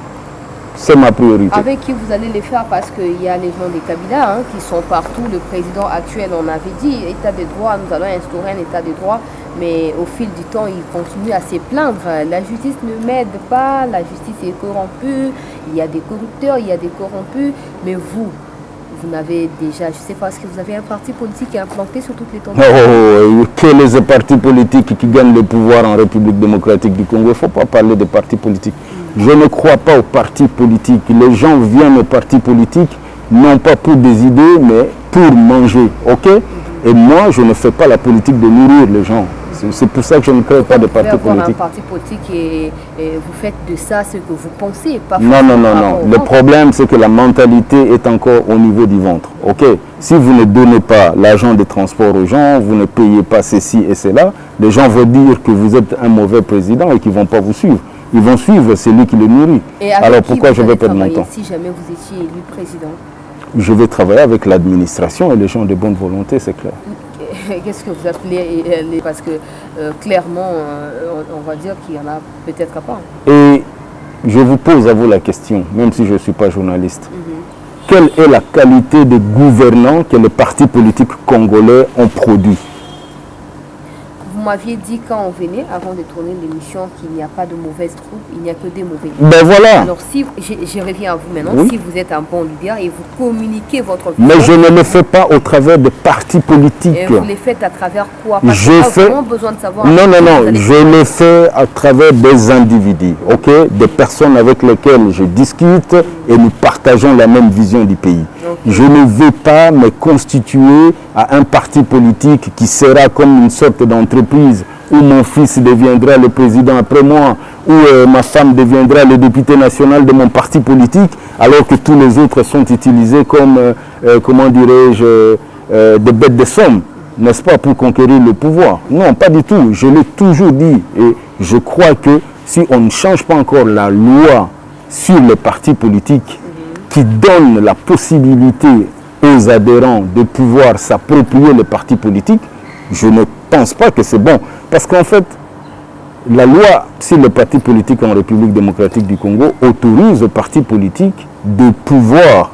C'est ma priorité. Avec qui vous allez les faire? Parce qu'il y a les gens des Kabila qui sont partout. Le président actuel, on avait dit, état de droit, nous allons instaurer un état de droit. Mais au fil du temps, il continue à se plaindre. La justice ne m'aide pas, la justice est corrompue, il y a des corrupteurs, il y a des corrompus. Mais vous n'avez déjà, je ne sais pas, est-ce que vous avez un parti politique implanté sur toutes les tentatives? Que les partis politiques qui gagnent le pouvoir en République démocratique du Congo, il ne faut pas parler de partis politiques. Je ne crois pas aux partis politiques. Les gens viennent aux partis politiques, non pas pour des idées, mais pour manger. Ok? Et moi, je ne fais pas la politique de nourrir les gens. C'est pour ça que je ne crée pas de parti politique. Un parti politique et vous faites de ça ce que vous pensez, pas non. Le problème, c'est que la mentalité est encore au niveau du ventre. Ok? Si vous ne donnez pas l'argent de transport aux gens, vous ne payez pas ceci et cela, les gens vont dire que vous êtes un mauvais président et qu'ils ne vont pas vous suivre. Ils vont suivre celui qui les nourrit. Alors pourquoi je vais perdre mon temps? Si jamais vous étiez élu président? Je vais travailler avec l'administration et les gens de bonne volonté, c'est clair. Qu'est-ce que vous appelez, parce que clairement, on va dire qu'il n'y en a peut-être pas. Et je vous pose à vous la question, même si je ne suis pas journaliste. Quelle est la qualité de gouvernants que les partis politiques congolais ont produit? Vous m'aviez dit quand on venait, avant de tourner l'émission, qu'il n'y a pas de mauvaises troupes, il n'y a que des mauvais. Ben voilà. Alors si, je reviens à vous maintenant, si vous êtes un bon leader et vous communiquez votre vision. Mais je ne le fais pas au travers de partis politiques. Et vous les faites à travers quoi? Parce qu'on a vraiment besoin de savoir. Non, je le fais à travers des individus, ok? Des personnes avec lesquelles je discute et nous partageons la même vision du pays. Okay. Je ne veux pas me constituer à un parti politique qui sera comme une sorte d'entreprise où mon fils deviendra le président après moi, où ma femme deviendra le député national de mon parti politique, alors que tous les autres sont utilisés comme, comment dirais-je, des bêtes de somme, n'est-ce pas, pour conquérir le pouvoir. Non, pas du tout. Je l'ai toujours dit. Et je crois que si on ne change pas encore la loi sur les partis politiques qui donne la possibilité aux adhérents de pouvoir s'approprier les partis politiques, je ne pense pas que c'est bon. Parce qu'en fait, la loi sur les partis politiques en République démocratique du Congo autorise aux partis politiques de pouvoir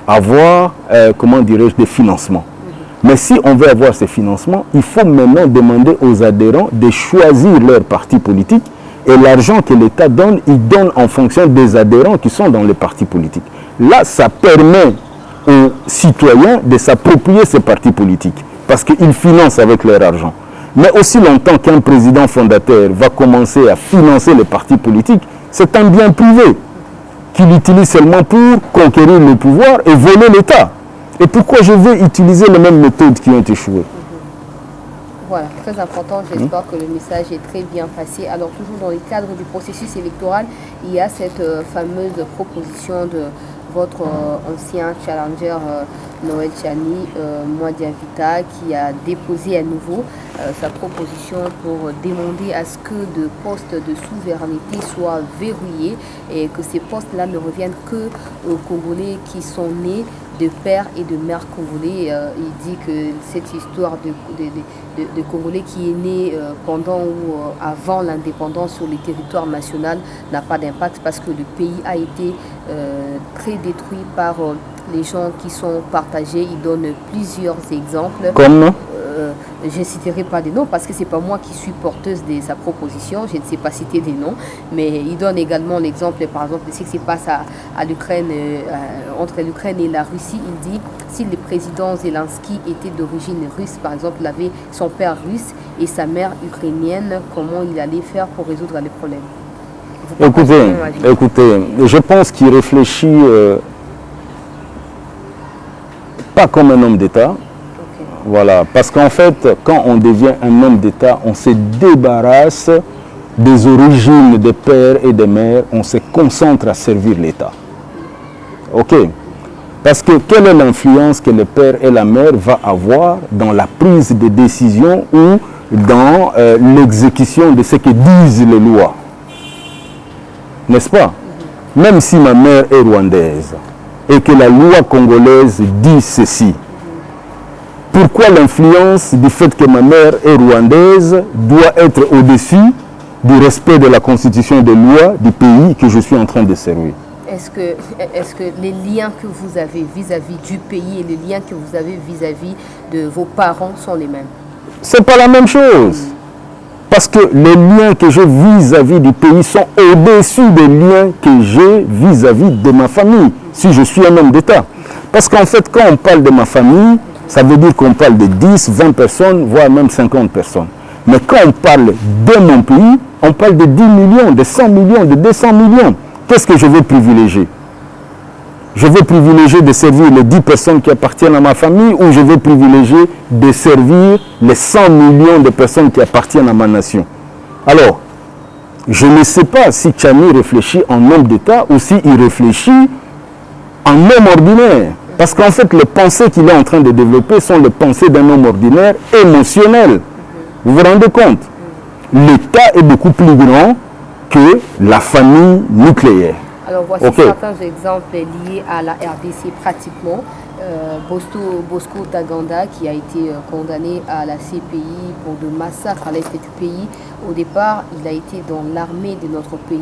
avoir, comment dirais-je, des financements. Mais si on veut avoir ces financements, il faut maintenant demander aux adhérents de choisir leur parti politique et l'argent que l'État donne, il donne en fonction des adhérents qui sont dans les partis politiques. Là, ça permet aux citoyens de s'approprier ces partis politiques parce qu'ils financent avec leur argent. Mais aussi longtemps qu'un président fondateur va commencer à financer les partis politiques, c'est un bien privé qu'il utilise seulement pour conquérir le pouvoir et voler l'État. Et pourquoi je vais utiliser les mêmes méthodes qui ont échoué? Voilà, très important. J'espère que le message est très bien passé. Alors, toujours dans le cadre du processus électoral, il y a cette fameuse proposition de votre ancien challenger Noël Tchani, Mouadia Vita, qui a déposé à nouveau sa proposition pour demander à ce que de postes de souveraineté soient verrouillés et que ces postes-là ne reviennent que aux Congolais qui sont nés de pères et de mères congolais. Il dit que cette histoire de Congolais qui est né pendant ou avant l'indépendance sur les territoires nationaux n'a pas d'impact parce que le pays a été très détruit par les gens qui sont partagés. Il donne plusieurs exemples. Comme je ne citerai pas des noms parce que ce n'est pas moi qui suis porteuse de sa proposition, je ne sais pas citer des noms, mais il donne également l'exemple, par exemple, de ce qui se passe à l'Ukraine, entre l'Ukraine et la Russie. Il dit, si le président Zelensky était d'origine russe, par exemple, il avait son père russe et sa mère ukrainienne, comment il allait faire pour résoudre les problèmes? Écoutez, je pense qu'il réfléchit pas comme un homme d'État. Voilà, parce qu'en fait, quand on devient un homme d'État, on se débarrasse des origines des pères et des mères, on se concentre à servir l'État. Ok? Parce que quelle est l'influence que le père et la mère vont avoir dans la prise de décision ou dans l'exécution de ce que disent les lois? N'est-ce pas? Même si ma mère est rwandaise et que la loi congolaise dit ceci, pourquoi l'influence du fait que ma mère est rwandaise doit être au-dessus du respect de la constitution des lois du pays que je suis en train de servir? Est-ce que les liens que vous avez vis-à-vis du pays et les liens que vous avez vis-à-vis de vos parents sont les mêmes? C'est pas la même chose. Parce que les liens que j'ai vis-à-vis du pays sont au-dessus des liens que j'ai vis-à-vis de ma famille, si je suis un homme d'État. Parce qu'en fait, quand on parle de ma famille, ça veut dire qu'on parle de 10, 20 personnes, voire même 50 personnes. Mais quand on parle de mon pays, on parle de 10 millions, de 100 millions, de 200 millions. Qu'est-ce que je veux privilégier? Je veux privilégier de servir les 10 personnes qui appartiennent à ma famille ou je veux privilégier de servir les 100 millions de personnes qui appartiennent à ma nation? Alors, je ne sais pas si Tchani réfléchit en homme d'État ou s'il réfléchit en homme ordinaire. Parce qu'en fait, les pensées qu'il est en train de développer sont les pensées d'un homme ordinaire émotionnel. Vous vous rendez compte? L'État est beaucoup plus grand que la famille nucléaire. Alors voici certains exemples liés à la RDC pratiquement. Bosco Taganda qui a été condamné à la CPI pour de massacres à l'est du pays. Au départ, il a été dans l'armée de notre pays,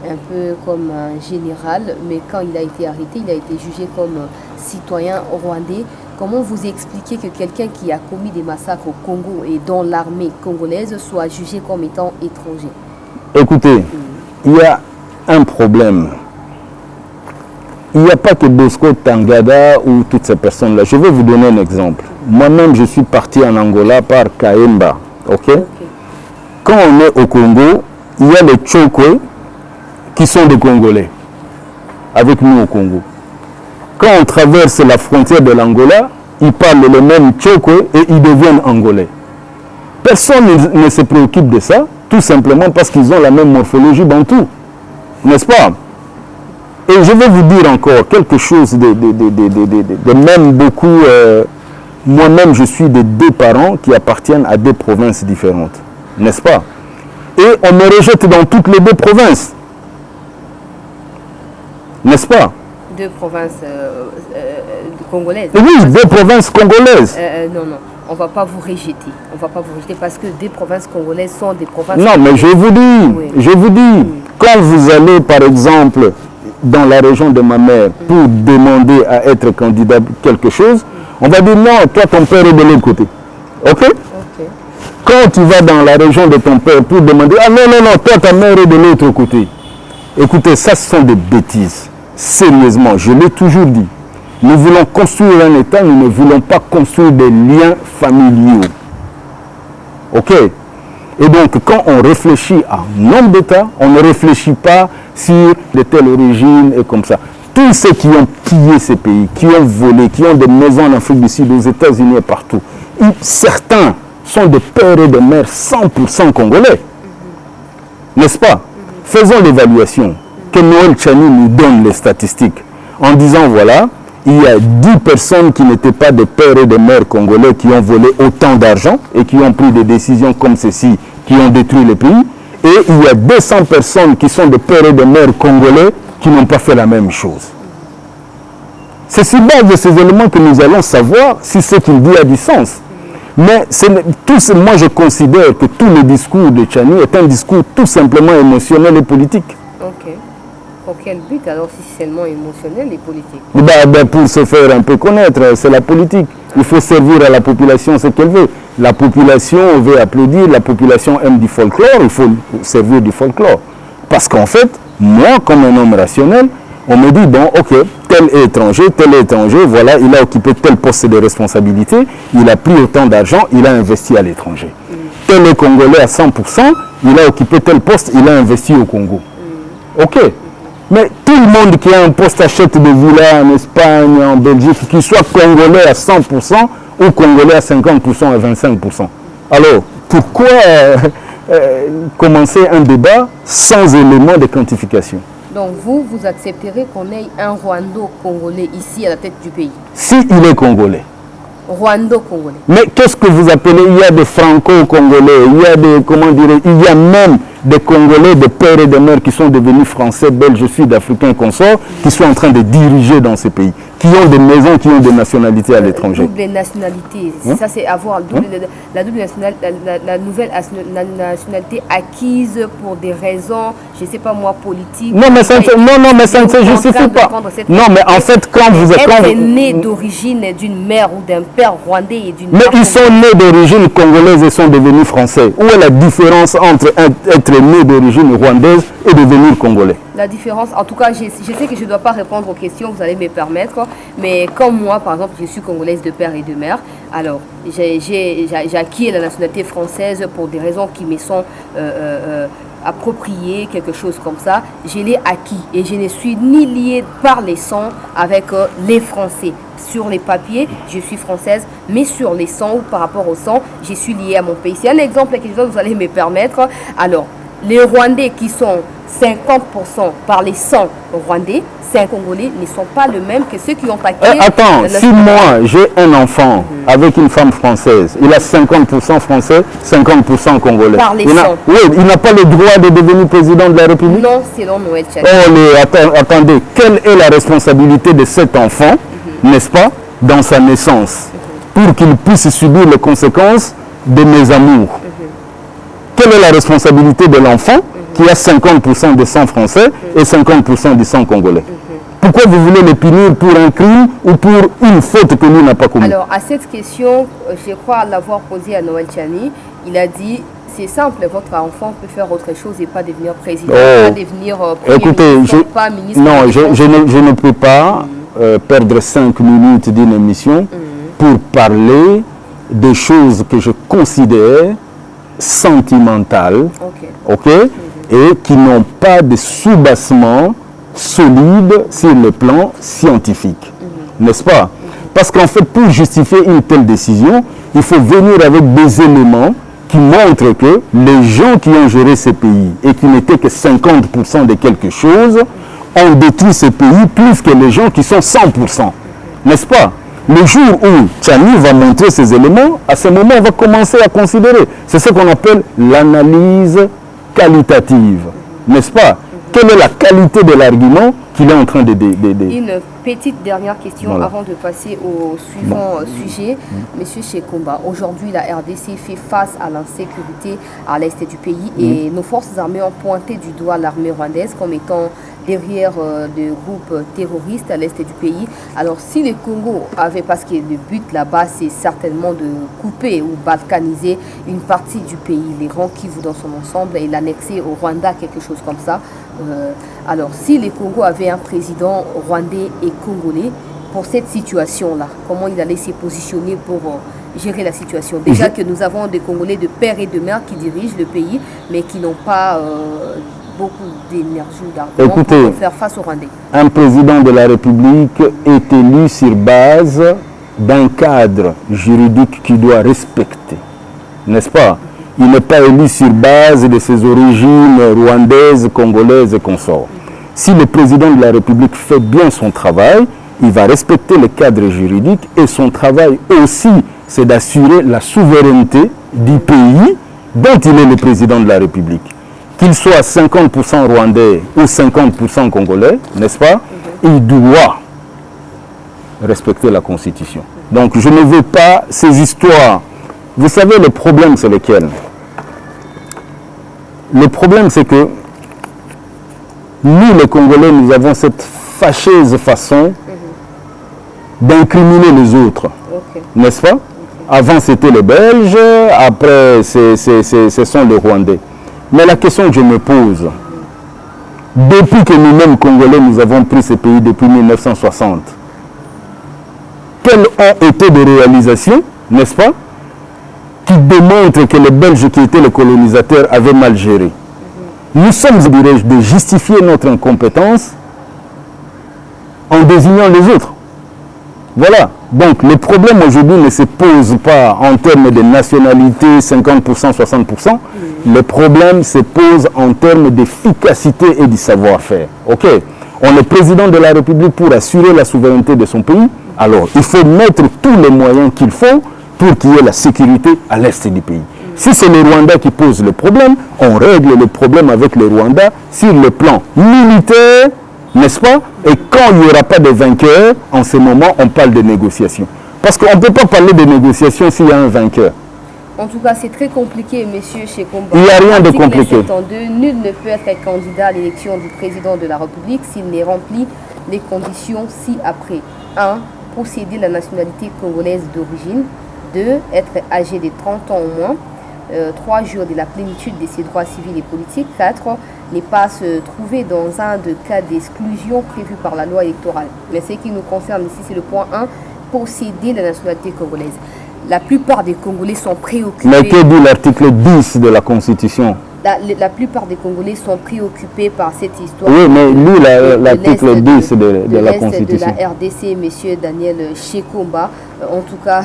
un peu comme un général, mais quand il a été arrêté, il a été jugé comme citoyen rwandais. Comment vous expliquez que quelqu'un qui a commis des massacres au Congo et dans l'armée congolaise soit jugé comme étant étranger? Écoutez, il y a un problème. Il n'y a pas que Bosco Tangada ou toutes ces personnes-là. Je vais vous donner un exemple. Moi-même, je suis parti en Angola par Kaemba. Okay? Quand on est au Congo, il y a les Tchokwe qui sont des Congolais avec nous au Congo. Quand on traverse la frontière de l'Angola, ils parlent le même Tchokwe et ils deviennent Angolais. Personne ne se préoccupe de ça, tout simplement parce qu'ils ont la même morphologie dans tout. N'est-ce pas? Et je vais vous dire encore quelque chose de même beaucoup. Moi-même, je suis de 2 parents qui appartiennent à 2 provinces différentes. N'est-ce pas? Et on me rejette dans toutes les 2 provinces. N'est-ce pas? 2 provinces congolaises. Oui, 2 provinces congolaises. Non. On ne va pas vous rejeter. On va pas vous rejeter parce que des provinces congolaises sont des provinces... Non, mais je vous dis, quand vous allez, par exemple, dans la région de ma mère pour demander à être candidat quelque chose, On va dire non, toi ton père est de l'autre côté. Ok? Quand tu vas dans la région de ton père pour demander, ah non, non, non, toi ta mère est de l'autre côté. Écoutez, ça ce sont des bêtises. Sérieusement, je l'ai toujours dit. Nous voulons construire un État, nous ne voulons pas construire des liens familiaux. Ok? Et donc, quand on réfléchit à un homme d'État, on ne réfléchit pas sur de telle origine et comme ça. Tous ceux qui ont pillé ces pays, qui ont volé, qui ont des maisons en Afrique du Sud, aux États-Unis et partout, certains sont des pères et des mères 100% congolais. N'est-ce pas? Faisons l'évaluation. Que Noël Tchani nous donne les statistiques en disant, voilà, il y a 10 personnes qui n'étaient pas des pères et des mères congolais qui ont volé autant d'argent et qui ont pris des décisions comme ceci, qui ont détruit le pays. Et il y a 200 personnes qui sont des pères et des mères congolais qui n'ont pas fait la même chose. C'est sur base de ces éléments que nous allons savoir si ce qu'il dit a du sens. Mais moi je considère que tout le discours de Tchani est un discours tout simplement émotionnel et politique. Ok. Pour quel but alors si c'est seulement émotionnel et politique? Pour se faire un peu connaître, c'est la politique. Il faut servir à la population ce qu'elle veut. La population veut applaudir, la population aime du folklore, il faut servir du folklore. Parce qu'en fait, moi comme un homme rationnel, on me dit, bon, ok, tel étranger, voilà, il a occupé tel poste de responsabilité, il a pris autant d'argent, il a investi à l'étranger. Tel est congolais à 100%, il a occupé tel poste, il a investi au Congo. Ok. Mais tout le monde qui a un poste achète des villas en Espagne, en Belgique, qu'il soit congolais à 100% ou congolais à 50%, à 25%. Alors, pourquoi commencer un débat sans élément de quantification? Donc vous accepterez qu'on ait un Rwando-Congolais ici à la tête du pays? Si il est congolais. Rwando-Congolais. Mais qu'est-ce que vous appelez? Il y a des franco-congolais, il y a des, comment dire, il y a même des Congolais, des pères et des mères qui sont devenus français, belges, sud-africains, consorts, qui sont en train de diriger dans ces pays, qui ont des maisons, qui ont des nationalités à l'étranger. Double nationalité, ça c'est avoir la nouvelle nationalité acquise pour des raisons, je ne sais pas moi, politiques. Non, mais ça ne se justifie pas. Non, mais en fait, quand vous êtes né d'origine d'une mère ou d'un père rwandais et d'une... Mais ils sont nés d'origine congolaise et sont devenus français. Où est la différence entre être né d'origine rwandaise et devenir congolais? La différence, en tout cas, je sais que je ne dois pas répondre aux questions, vous allez me permettre, mais comme moi, par exemple, je suis congolaise de père et de mère, alors j'ai acquis la nationalité française pour des raisons qui me sont appropriées, quelque chose comme ça. Je l'ai acquis et je ne suis ni liée par les sangs avec les Français. Sur les papiers, je suis française, mais sur les sangs ou par rapport au sang, je suis liée à mon pays. C'est un exemple que vous allez me permettre. Alors, les Rwandais qui sont 50% par les sangs rwandais, 5 Congolais ne sont pas le même que ceux qui ont acquis... Attends, si moi j'ai un enfant avec une femme française, il a 50% français, 50% congolais. Par les sangs. Oui, il n'a pas le droit de devenir président de la République? Non, selon Noël Tchani. Attendez, quelle est la responsabilité de cet enfant, n'est-ce pas, dans sa naissance, pour qu'il puisse subir les conséquences de mes amours? Quelle est la responsabilité de l'enfant qui a 50% de sang français et 50% de sang congolais? Pourquoi vous voulez le punir pour un crime ou pour une faute que lui n'a pas commise? Alors, à cette question, je crois l'avoir posée à Noël Tchani. Il a dit, c'est simple, votre enfant peut faire autre chose et pas devenir président, pas devenir écoutez, ministre, pas ministre. Non, je ne peux pas perdre 5 minutes d'une émission pour parler des choses que je considère sentimentales, et qui n'ont pas de soubassement solide sur le plan scientifique, n'est-ce pas? Parce qu'en fait, pour justifier une telle décision, il faut venir avec des éléments qui montrent que les gens qui ont géré ces pays et qui n'étaient que 50% de quelque chose ont détruit ces pays plus que les gens qui sont 100%, n'est-ce pas? Le jour où Tchani va montrer ces éléments, à ce moment, on va commencer à considérer. C'est ce qu'on appelle l'analyse qualitative, n'est-ce pas? Quelle est la qualité de l'argument qu'il est en train de... Petite dernière question avant de passer au suivant sujet. Monsieur Shekomba, aujourd'hui la RDC fait face à l'insécurité à l'est du pays et nos forces armées ont pointé du doigt l'armée rwandaise comme étant derrière des groupes terroristes à l'est du pays. Alors si le Congo avait, parce que le but là-bas c'est certainement de couper ou balkaniser une partie du pays, les rangs Kivu dans son ensemble et l'annexer au Rwanda, quelque chose comme ça. Alors si le Congo avait un président rwandais et congolais, pour cette situation-là, comment il allait se positionner pour gérer la situation? Déjà que nous avons des Congolais de père et de mère qui dirigent le pays, mais qui n'ont pas beaucoup d'énergie ou d'arguments pour faire face aux Rwandais. Un président de la République est élu sur base d'un cadre juridique qu'il doit respecter, n'est-ce pas? Il n'est pas élu sur base de ses origines rwandaises, congolaises et consorts. Si le président de la République fait bien son travail, il va respecter le cadre juridique et son travail aussi, c'est d'assurer la souveraineté du pays dont il est le président de la République. Qu'il soit 50% rwandais ou 50% congolais, n'est-ce pas? Il doit respecter la Constitution. Donc je ne veux pas ces histoires. Vous savez, le problème, c'est lequel? Le problème, c'est que nous, les Congolais, nous avons cette fâcheuse façon d'incriminer les autres. N'est-ce pas? Avant, c'était les Belges, après, ce sont les Rwandais. Mais la question que je me pose, depuis que nous-mêmes, Congolais, nous avons pris ce pays depuis 1960, quelles ont été des réalisations, n'est-ce pas, qui démontrent que les Belges qui étaient les colonisateurs avaient mal géré? Nous sommes obligés de justifier notre incompétence en désignant les autres. Voilà. Donc le problème aujourd'hui ne se pose pas en termes de nationalité, 50%, 60%. Le problème se pose en termes d'efficacité et de savoir-faire. Ok. On est président de la République pour assurer la souveraineté de son pays. Alors il faut mettre tous les moyens qu'il faut pour qu'il y ait la sécurité à l'est du pays. Si c'est le Rwanda qui pose le problème, on règle le problème avec le Rwanda sur le plan militaire, n'est-ce pas? Et quand il n'y aura pas de vainqueur, en ce moment, on parle de négociations. Parce qu'on ne peut pas parler de négociations s'il y a un vainqueur. En tout cas, c'est très compliqué, monsieur Shekomba. Il n'y a rien de compliqué. Nul ne peut être candidat à l'élection du président de la République s'il n'est rempli les conditions ci-après. 1. Posséder la nationalité congolaise d'origine. 2. Être âgé de 30 ans au moins. 3 jours de la plénitude de ses droits civils et politiques. 4. Ne pas se trouver dans un de cas d'exclusion prévu par la loi électorale. Mais ce qui nous concerne ici, c'est le point 1, posséder la nationalité congolaise. La plupart des Congolais sont préoccupés... Mais que dit l'article 10 de la Constitution? La plupart des Congolais sont préoccupés par cette histoire. Oui, mais lui, l'article 10 de la Constitution. De la RDC, monsieur Daniel Shekomba, en tout cas...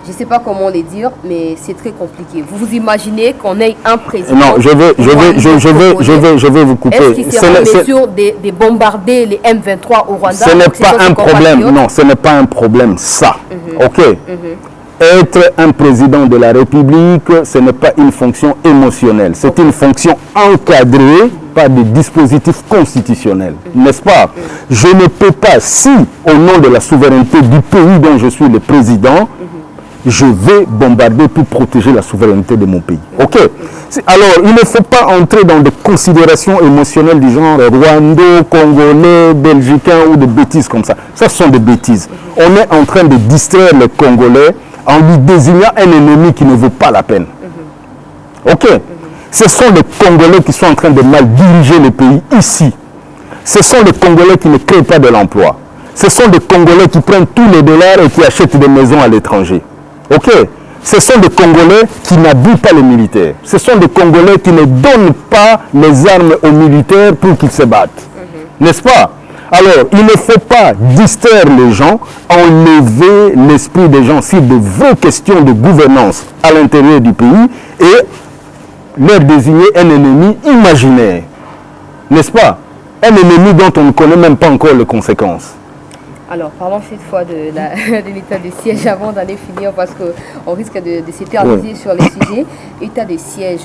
je ne sais pas comment le dire, mais c'est très compliqué. Vous vous imaginez qu'on ait un président... Non, je vais vous couper. Est-ce qu'il sera en mesure de bombarder les M23 au Rwanda? Ce n'est pas un problème. Non, ce n'est pas un problème, ça. OK. Être un président de la République, ce n'est pas une fonction émotionnelle. C'est une fonction encadrée par des dispositifs constitutionnels. N'est-ce pas? Je ne peux pas, si, au nom de la souveraineté du pays dont je suis le président, je vais bombarder pour protéger la souveraineté de mon pays. Ok. Alors, il ne faut pas entrer dans des considérations émotionnelles du genre rwandais, congolais, belgicains ou des bêtises comme ça. Ça, ce sont des bêtises. On est en train de distraire les Congolais en lui désignant un ennemi qui ne vaut pas la peine. Ok. Ce sont les Congolais qui sont en train de mal diriger le pays ici. Ce sont les Congolais qui ne créent pas de l'emploi. Ce sont des Congolais qui prennent tous les dollars et qui achètent des maisons à l'étranger. Ok, ce sont des Congolais qui n'habillent pas les militaires. Ce sont des Congolais qui ne donnent pas les armes aux militaires pour qu'ils se battent. N'est-ce pas? Alors, il ne faut pas distraire les gens, enlever l'esprit des gens sur de vraies questions de gouvernance à l'intérieur du pays et leur désigner un ennemi imaginaire. N'est-ce pas? Un ennemi dont on ne connaît même pas encore les conséquences. Alors, parlons cette fois de l'état de siège avant d'aller finir parce qu'on risque de s'éterniser sur les sujets. État de siège,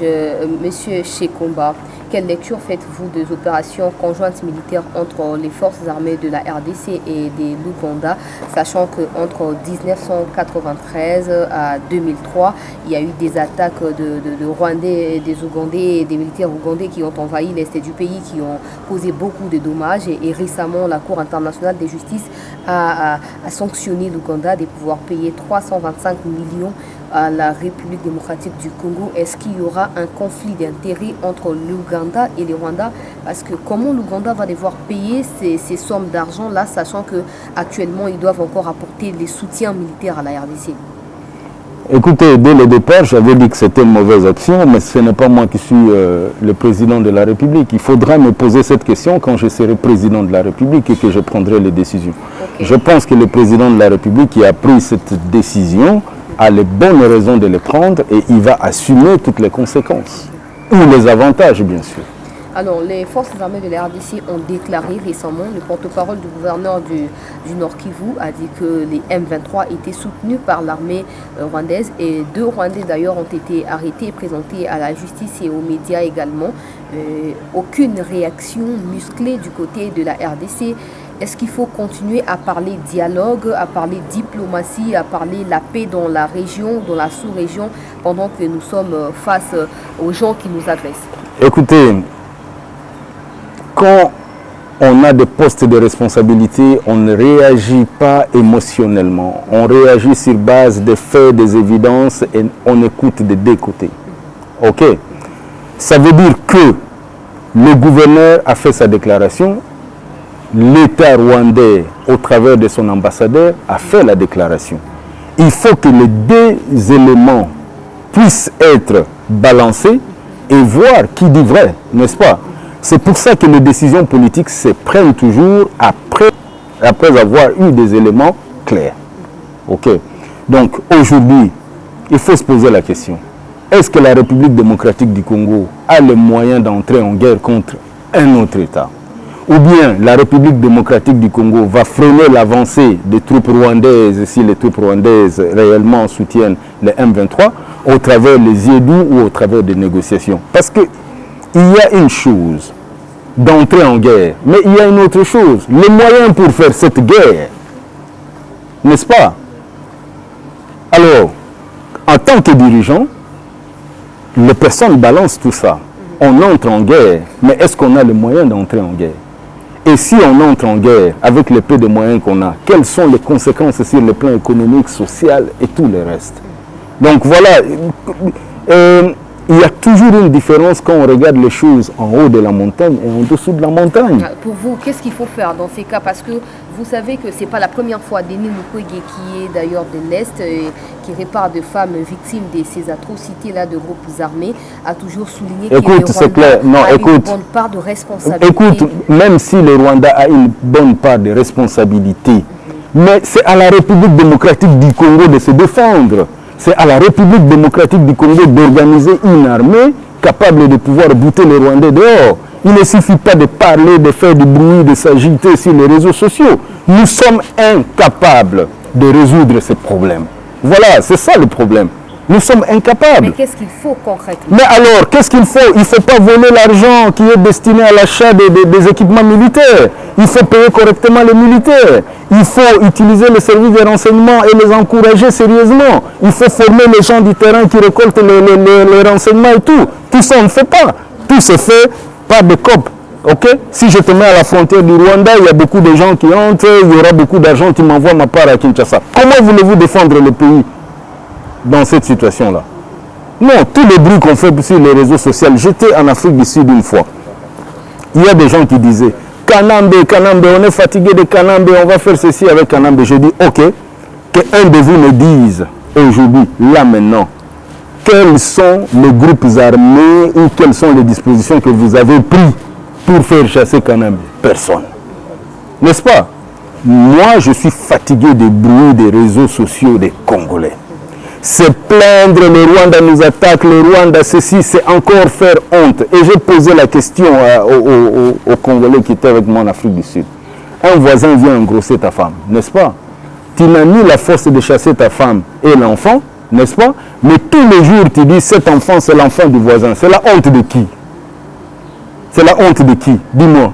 monsieur Shekomba, quelle lecture faites-vous des opérations conjointes militaires entre les forces armées de la RDC et de l'Ouganda, sachant qu'entre 1993 à 2003, il y a eu des attaques de Rwandais, des Ougandais et des militaires ougandais qui ont envahi l'est du pays, qui ont causé beaucoup de dommages. Et récemment, la Cour internationale de justice a sanctionné l'Ouganda de pouvoir payer 325 millions à la République démocratique du Congo. Est-ce qu'il y aura un conflit d'intérêts entre l'Ouganda et le Rwanda? Parce que comment l'Ouganda va devoir payer ces sommes d'argent-là, sachant qu'actuellement, ils doivent encore apporter les soutiens militaires à la RDC? Écoutez, dès le départ, j'avais dit que c'était une mauvaise action, mais ce n'est pas moi qui suis le président de la République. Il faudra me poser cette question quand je serai président de la République et que je prendrai les décisions. Okay. Je pense que le président de la République qui a pris cette décision a les bonnes raisons de les prendre et il va assumer toutes les conséquences, ou les avantages bien sûr. Alors, les forces armées de la RDC ont déclaré récemment, le porte-parole du gouverneur du Nord Kivu a dit que les M23 étaient soutenus par l'armée rwandaise et 2 Rwandais d'ailleurs ont été arrêtés et présentés à la justice et aux médias également. Aucune réaction musclée du côté de la RDC. Est-ce qu'il faut continuer à parler dialogue, à parler diplomatie, à parler la paix dans la région, dans la sous-région, pendant que nous sommes face aux gens qui nous agressent? Écoutez, quand on a des postes de responsabilité, on ne réagit pas émotionnellement. On réagit sur base des faits, des évidences et on écoute des deux côtés. Ok? Ça veut dire que le gouverneur a fait sa déclaration. L'État rwandais, au travers de son ambassadeur, a fait la déclaration. Il faut que les deux éléments puissent être balancés et voir qui dit vrai, n'est-ce pas? C'est pour ça que les décisions politiques se prennent toujours après avoir eu des éléments clairs. Ok. Donc aujourd'hui, il faut se poser la question. Est-ce que la République démocratique du Congo a les moyens d'entrer en guerre contre un autre État? Ou bien la République démocratique du Congo va freiner l'avancée des troupes rwandaises, si les troupes rwandaises réellement soutiennent les M23, au travers des IEDU ou au travers des négociations? Parce qu'il y a une chose d'entrer en guerre, mais il y a une autre chose, les moyens pour faire cette guerre, n'est-ce pas? Alors, en tant que dirigeant, les personnes balancent tout ça. On entre en guerre, mais est-ce qu'on a les moyens d'entrer en guerre? Et si on entre en guerre avec le peu de moyens qu'on a, quelles sont les conséquences sur le plan économique, social et tout le reste? Donc voilà, il y a toujours une différence quand on regarde les choses en haut de la montagne et en dessous de la montagne. Pour vous, qu'est-ce qu'il faut faire dans ces cas? Parce que vous savez que ce n'est pas la première fois, Denis Mukwege, qui est d'ailleurs de l'Est, qui répare de femmes victimes de ces atrocités-là de groupes armés, a toujours souligné qu'il y a une bonne part de responsabilité. Écoute, même si le Rwanda a une bonne part de responsabilité, mais c'est à la République démocratique du Congo de se défendre. C'est à la République démocratique du Congo d'organiser une armée capable de pouvoir buter les Rwandais dehors. Il ne suffit pas de parler, de faire du bruit, de s'agiter sur les réseaux sociaux. Nous sommes incapables de résoudre ces problèmes. Voilà, c'est ça le problème. Nous sommes incapables. Mais qu'est-ce qu'il faut concrètement? Mais alors, qu'est-ce qu'il faut? Il ne faut pas voler l'argent qui est destiné à l'achat des équipements militaires. Il faut payer correctement les militaires. Il faut utiliser les services de renseignement et les encourager sérieusement. Il faut former les gens du terrain qui récoltent les renseignements et tout. Tout ça, on ne fait pas. Tout se fait par des COP. Okay? Si je te mets à la frontière du Rwanda, il y a beaucoup de gens qui entrent, il y aura beaucoup d'argent qui m'envoie ma part à Kinshasa. Comment voulez-vous défendre le pays dans cette situation-là? Non, tous les bruits qu'on fait sur les réseaux sociaux. J'étais en Afrique du Sud une fois. Il y a des gens qui disaient Kanambe, Kanambe, on est fatigué de Kanambe, on va faire ceci avec Kanambe. Je dis ok, qu'un de vous me dise aujourd'hui, là maintenant, quels sont les groupes armés ou quelles sont les dispositions que vous avez prises pour faire chasser Kanambe? Personne. N'est-ce pas? Moi, je suis fatigué des bruits des réseaux sociaux des Congolais. Se plaindre, le Rwanda nous attaque, le Rwanda ceci, c'est encore faire honte. Et j'ai posé la question aux Congolais qui étaient avec moi en Afrique du Sud. Un voisin vient engrosser ta femme, n'est-ce pas? Tu n'as ni la force de chasser ta femme et l'enfant, n'est-ce pas? Mais tous les jours, tu dis, cet enfant, c'est l'enfant du voisin. C'est la honte de qui? C'est la honte de qui? Dis-moi.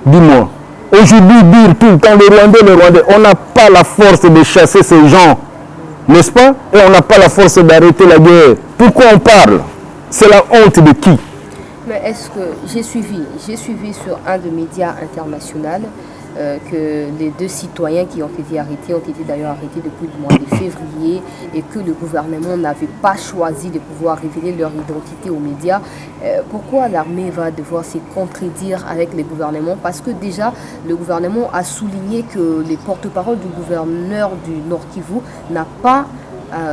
Dis-moi. Aujourd'hui, dire tout le temps les Rwandais, on n'a pas la force de chasser ces gens, n'est-ce pas? Et on n'a pas la force d'arrêter la guerre. Pourquoi on parle? C'est la honte de qui? Mais est-ce que j'ai suivi sur un de médias internationaux que les 2 citoyens qui ont été arrêtés ont été d'ailleurs arrêtés depuis le mois de février et que le gouvernement n'avait pas choisi de pouvoir révéler leur identité aux médias. Pourquoi l'armée va devoir se contredire avec le gouvernement? Parce que déjà, le gouvernement a souligné que les porte-parole du gouverneur du Nord Kivu n'a pas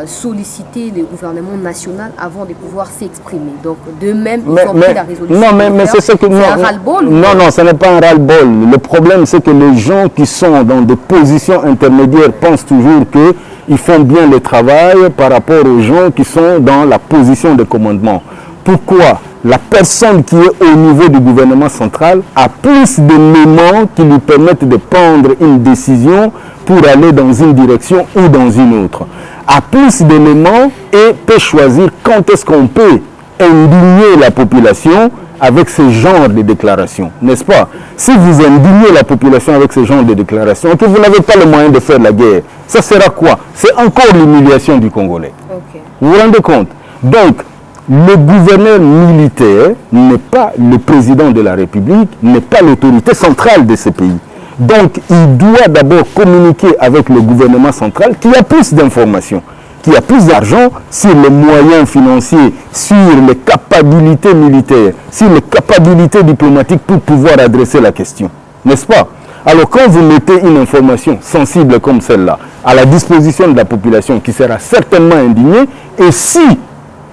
solliciter le gouvernement national avant de pouvoir s'exprimer. Donc, de même, ils ont pris la résolution. Non, mais c'est ce que... C'est un ras-le-bol? Non, ce n'est pas un ras-le-bol. Le problème, c'est que les gens qui sont dans des positions intermédiaires pensent toujours qu'ils font bien le travail par rapport aux gens qui sont dans la position de commandement. Pourquoi? La personne qui est au niveau du gouvernement central a plus d'éléments qui lui permettent de prendre une décision pour aller dans une direction ou dans une autre. A plus d'éléments et peut choisir quand est-ce qu'on peut indigner la population avec ce genre de déclarations, n'est-ce pas? Si vous indignez la population avec ce genre de déclarations, que vous n'avez pas le moyen de faire la guerre, ça sera quoi? C'est encore l'humiliation du Congolais. Okay. Vous vous rendez compte? Donc, le gouverneur militaire n'est pas le président de la République, n'est pas l'autorité centrale de ce pays. Donc, il doit d'abord communiquer avec le gouvernement central qui a plus d'informations, qui a plus d'argent sur les moyens financiers, sur les capacités militaires, sur les capacités diplomatiques pour pouvoir adresser la question. N'est-ce pas? Alors, quand vous mettez une information sensible comme celle-là à la disposition de la population qui sera certainement indignée, et si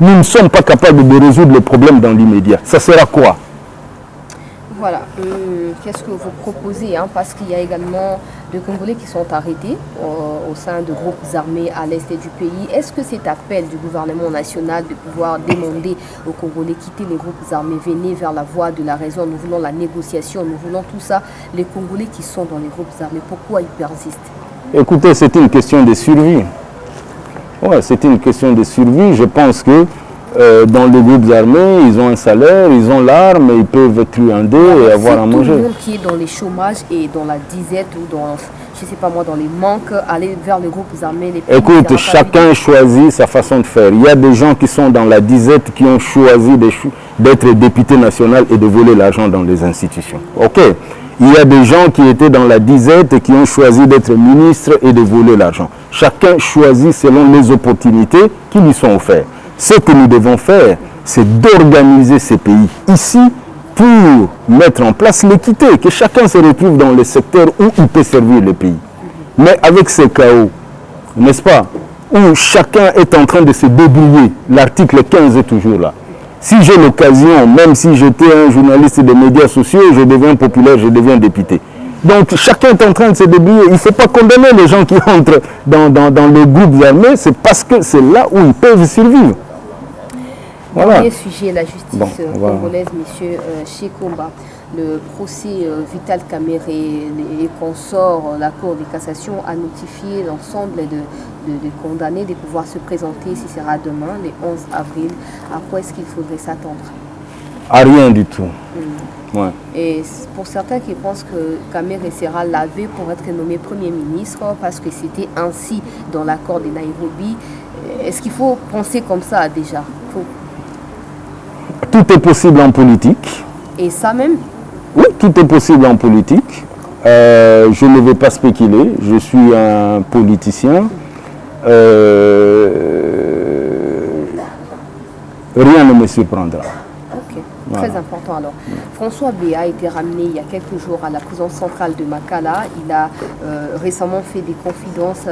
nous ne sommes pas capables de résoudre le problème dans l'immédiat, ça sera quoi? Voilà, qu'est-ce que vous proposez, hein? Parce qu'il y a également des Congolais qui sont arrêtés au sein de groupes armés à l'est du pays. Est-ce que cet appel du gouvernement national de pouvoir demander aux Congolais de quitter les groupes armés, venez vers la voie de la raison, nous voulons la négociation, nous voulons tout ça, les Congolais qui sont dans les groupes armés, pourquoi ils persistent? Écoutez, c'est une question de survie. Ouais, c'est une question de survie. Je pense que dans les groupes armés, ils ont un salaire, ils ont l'arme, ils peuvent truander et avoir à manger. Tout le monde qui est dans les chômages et dans la disette ou dans, je sais pas moi, dans les manques, aller vers les groupes armés. Écoute, chacun choisit sa façon de faire. Il y a des gens qui sont dans la disette qui ont choisi d'être député national et de voler l'argent dans les institutions. Ok. Il y a des gens qui étaient dans la disette et qui ont choisi d'être ministres et de voler l'argent. Chacun choisit selon les opportunités qui lui sont offertes. Ce que nous devons faire, c'est d'organiser ces pays ici pour mettre en place l'équité, que chacun se retrouve dans le secteur où il peut servir le pays. Mais avec ce chaos, n'est-ce pas, où chacun est en train de se débrouiller, l'article 15 est toujours là. Si j'ai l'occasion, même si j'étais un journaliste des médias sociaux, je deviens populaire, je deviens député. Donc chacun est en train de se débrouiller. Il ne faut pas condamner les gens qui entrent dans les groupes armés, c'est parce que c'est là où ils peuvent survivre. Voilà. Dernier sujet, la justice congolaise, monsieur Shekomba. Le procès Vital Kamerhe et consorts, la Cour de cassation a notifié l'ensemble de condamnés de pouvoir se présenter, si ce sera demain, le 11 avril. À quoi est-ce qu'il faudrait s'attendre? À rien du tout. Ouais. Et pour certains qui pensent que Kamerhe sera lavé pour être nommé Premier ministre, parce que c'était ainsi dans l'accord de Nairobi, est-ce qu'il faut penser comme ça déjà? Tout est possible en politique. Et ça même? Oui, tout est possible en politique. Je ne vais pas spéculer. Je suis un politicien. Rien ne me surprendra. Ok, voilà. Très important alors. François Béa a été ramené il y a quelques jours à la prison centrale de Makala. Il a récemment fait des confidences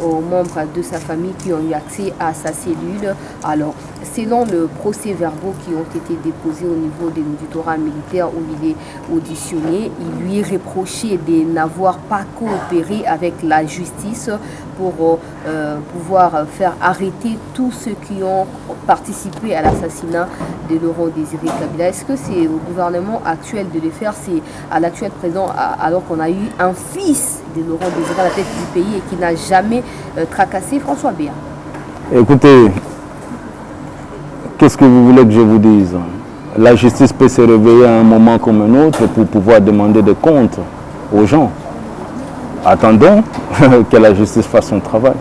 aux membres de sa famille qui ont eu accès à sa cellule. Alors, selon le procès-verbaux qui ont été déposés au niveau de l'auditorat militaire où il est auditionné, il lui est reproché de n'avoir pas coopéré avec la justice pour pouvoir faire arrêter tous ceux qui ont participé à l'assassinat de Laurent Désiré Kabila. Est-ce que c'est au gouvernement actuel de le faire? C'est à l'actuel président, alors qu'on a eu un fils de Laurent Désiré à la tête du pays et qui n'a jamais tracassé François Béa? Écoutez, qu'est-ce que vous voulez que je vous dise? la justice peut se réveiller à un moment comme un autre pour pouvoir demander des comptes aux gens. Attendons que la justice fasse son travail.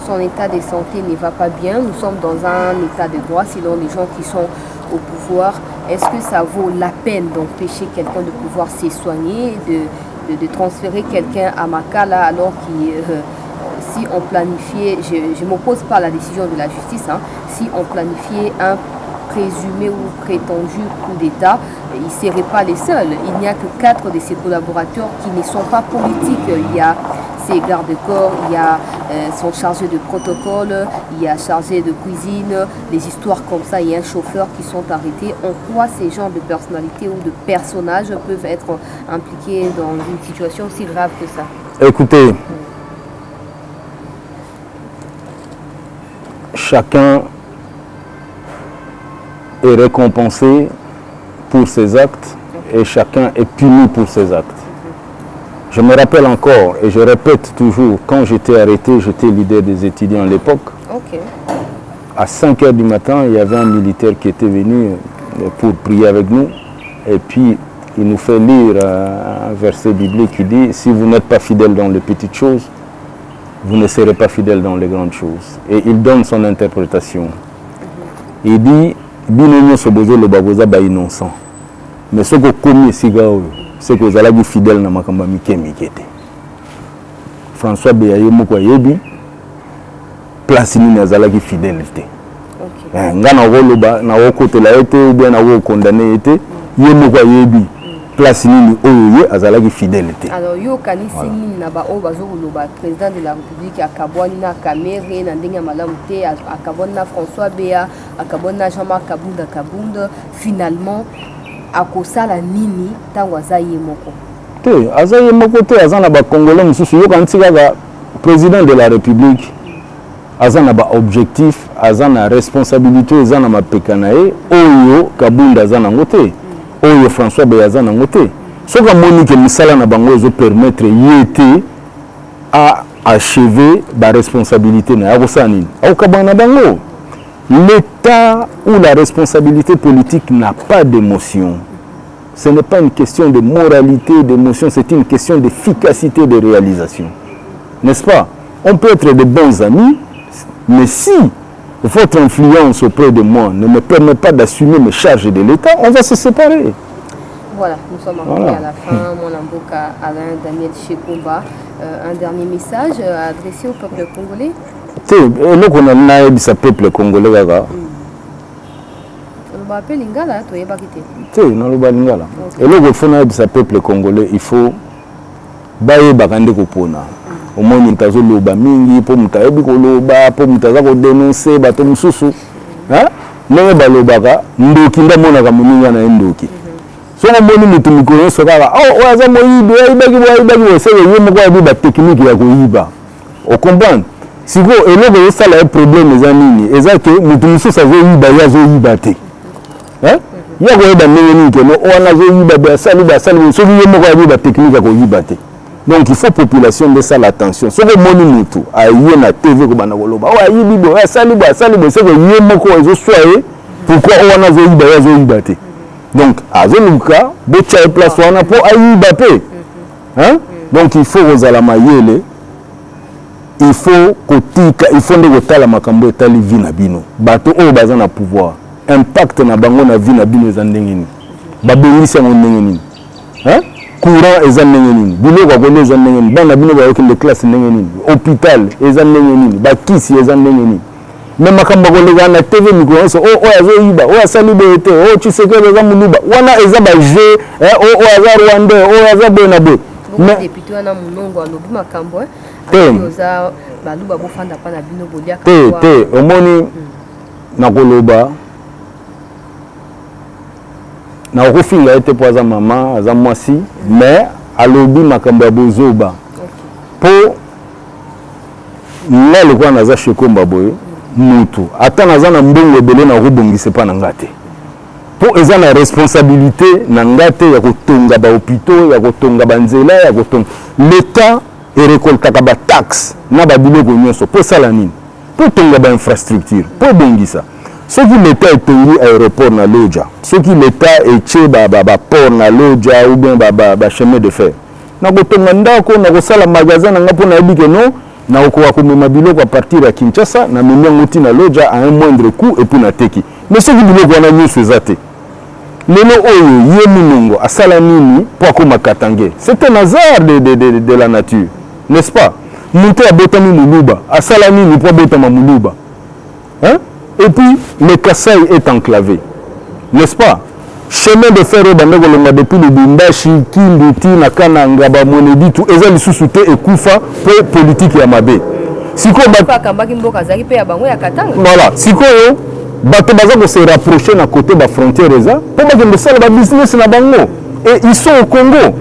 Son état de santé ne va pas bien. Nous sommes dans un état de droit selon les gens qui sont au pouvoir. Est-ce que ça vaut la peine d'empêcher quelqu'un de pouvoir se soigner, de transférer quelqu'un à Makala alors que si on planifiait, je ne m'oppose pas à la décision de la justice, hein, si on planifiait un présumé ou prétendu coup d'État, ils ne seraient pas les seuls. Il n'y a que 4 de ses collaborateurs qui ne sont pas politiques. Il y a ses gardes-corps, il y a son chargé de protocole, il y a chargé de cuisine, des histoires comme ça, il y a un chauffeur qui sont arrêtés. En quoi ces genres de personnalités ou de personnages peuvent être impliqués dans une situation aussi grave que ça? Écoutez, chacun est récompensé pour ses actes et chacun est puni pour ses actes. Je me rappelle encore et je répète toujours, quand j'étais arrêté, j'étais leader des étudiants à l'époque. Okay. À 5 h du matin, il y avait un militaire qui était venu pour prier avec nous et puis il nous fait lire un verset biblique qui dit « Si vous n'êtes pas fidèle dans les petites choses, vous ne serez pas fidèle dans les grandes choses. » Et il donne son interprétation. Il dit Binono sobozo le baboza ba innocent. Mais ce que commis sigao, c'est que vous allez fidèle na makamba mike mikete. François Béaye moko yebi place ni nazala ki fidélité. OK. Ngana roloba na okotela été ou bien na condamné été, ye moko yebi place ni oyo azala ki fidélité. Alors yo kanisi ni na ba o bazo loba président de la République akabwani na Cameroun na ndenge malamu te akabwani na François Béa akabwani na Jean-Marc Kabunda finalement akosala nini tango azaye moko te azaye moko te azana ba congolais mususu yo kantika ga président de la République azana ba objectif azana responsabilité azana mapekanae oyo Kabunda azana ngote oyo François Béa azana ngote soka monique misala na bango zo permettre yete à achever la responsabilité na yakosani akobana bango. L'État ou la responsabilité politique n'a pas d'émotion. Ce n'est pas une question de moralité, d'émotion, c'est une question d'efficacité de réalisation. N'est-ce pas? On peut être de bons amis, mais si votre influence auprès de moi ne me permet pas d'assumer mes charges de l'État, on va se séparer. Voilà, nous sommes arrivés à la fin. Mon amboka Alain Daniel Shekumba, un dernier message adressé au peuple congolais. Nous connaissons ce peuple congolais. On appelle Lingala, tu es pas quitté. Tu es dans le Lingala. Et là, il faut que peuple congolais, il faut bailler bakande kopona. Au moins, il tazo loba mingi, pour mutaebi koloba, pour mutaza ko dénoncer bato mususu. Hein? Nenge balobaka, ndoki ndamona ka muninga na ndoki. So on moni mutu mikolo sokaka, oh waza moyibi, ayibaki c'est yé moko abi ba technique ya koyiba. On comprend? Si vous avez ça un problème les amis, et que mutu mususu azoyiba yazo yiba te. Hein? Il y a des gens qui ont technique à koyibate. Donc il faut population de ça l'attention. Ce que moni mutu aïe na TV ko bana koloba. Oh aïe bibo, salibo c'est que yé moko ezo soye pourquoi on a zo yiba ya zo yibate. Donc azoluka bocha place wana po aïe bape. Hein? Donc il faut aux alamayele. Il faut kotika, il faut de kotala makambo etali vina bino. Bato o bazana pouvoir. Impact na bango na vie na bino ezandengeni babengisa ngondengeni hein courant ezandengeni biloko akole ezandengeni bana bino ba yokende classe ndengeni hôpital ezandengeni bakisi ezandengeni même makambo kolega na TV mikro so o azo yiba o asali bete o Tshisekedi eza muluba wana eza ba jeu o aza Rwanda o aza Benabe mais député wana munongo alobi makambo oza baluba bofanda pa na bino bolia te omoni na koloba na okofinga ete po aza mama aza mwasi mais alobi makambo ya bozoba po nga lokwa naza shekomba boye mutu ata naza na mbongo ebele na okobongisa epa na nga te po eza na responsabilité na nga te ya kotonga bahôpitaux ya kotonga banzela ya kotonga l'état erekoltaka bataxe na babiloko nyonso po esala nini po tonga bainfrastructure po ebongisa Ce qui l'État est payé aéroport na Lodja, ce qui l'État est tché port na Lodja ou bien chemin de fer. Na kotonga ndako na kosala magasin na ngapo na yebike non na okoka komema biloko à partir ya Kinshasa na memi yango na Lodja à un moindre coût et puis na teki. Mais ce qui biloko wana nyonso eza te. Lelo oyo ye munongo asala nini po akoma katange. C'est un hasard de la nature, n'est-ce pas? Monter à botami muluba, asala nini po botama muluba. Hein? Et puis, le Kasaï est enclavé. N'est-ce pas? Chemin de fer depuis le Bimbashi, Kinduti, Nakana, Ngaba, Monedi, tout, et les sous-soutés et Koufa pour politique et Amabé. Si quoi, voilà, si quoi, bato baza se rapprocher na côté de la frontière, pour que ça le business na bango. Et ils sont au Congo.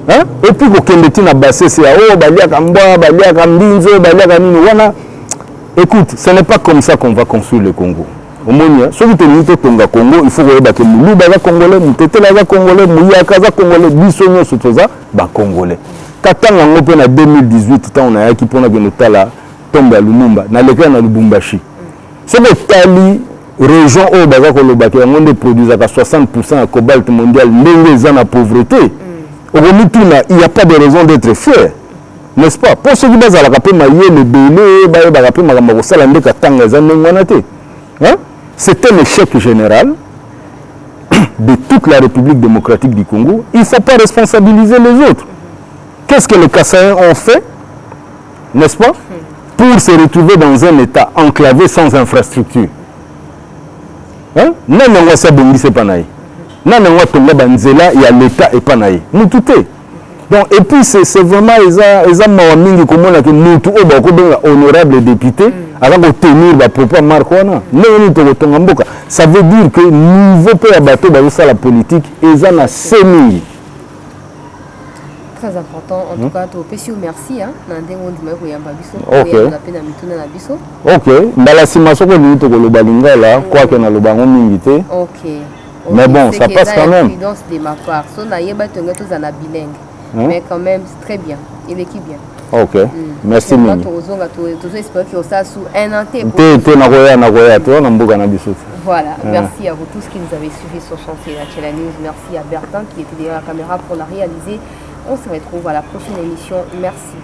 Hein? Et puis, quand on a bassé, c'est oh, balia Kamba, balia Kambinzo, balia Kanini, wana. Écoute, ce n'est pas comme ça qu'on va construire le Congo. Au moins, ce qui est Tonga Congo, il faut que Moulouba va congolais, Moutetela va congolais, Mouyaka va congolais, Bissonio Sotoza va congolais. Katanga ngope na 2018, on a qui pona que nous tala tombe à Lumumba, na leka na Lubumbashi. C'est le tali région où baza kolobaki on des produits à 60% à cobalt mondial, les gens en pauvreté. Au Mituna, il n'y a pas de raison d'être fier. N'est-ce pas? Pour ceux qui basent à la rapé maillé, le bélé, c'est un échec général de toute la République démocratique du Congo. Il ne faut pas responsabiliser les autres. Qu'est-ce que les Kassaïens ont fait, n'est-ce pas, pour se retrouver dans un état enclavé sans infrastructure? Hein? Non, non, ça c'est pas naï. Non, non, il y a l'état et pas naï. Nous tout est. Donc, et puis, c'est vraiment les honorable député avant de tenir la propre marque. Ça veut dire que niveau peu abattu dans la politique, ils ont semi. Très important. En tout cas, tu peux merci. Ok. Ok. Mais bon, ça passe quand même. De ma part. Mais quand même, c'est très bien. Il équipe bien. Ok. Merci. Voilà, merci à vous tous qui nous avez suivis sur Chantier Naturel News. Merci à Bertin qui était derrière la caméra pour la réaliser. On se retrouve à la prochaine émission. Merci.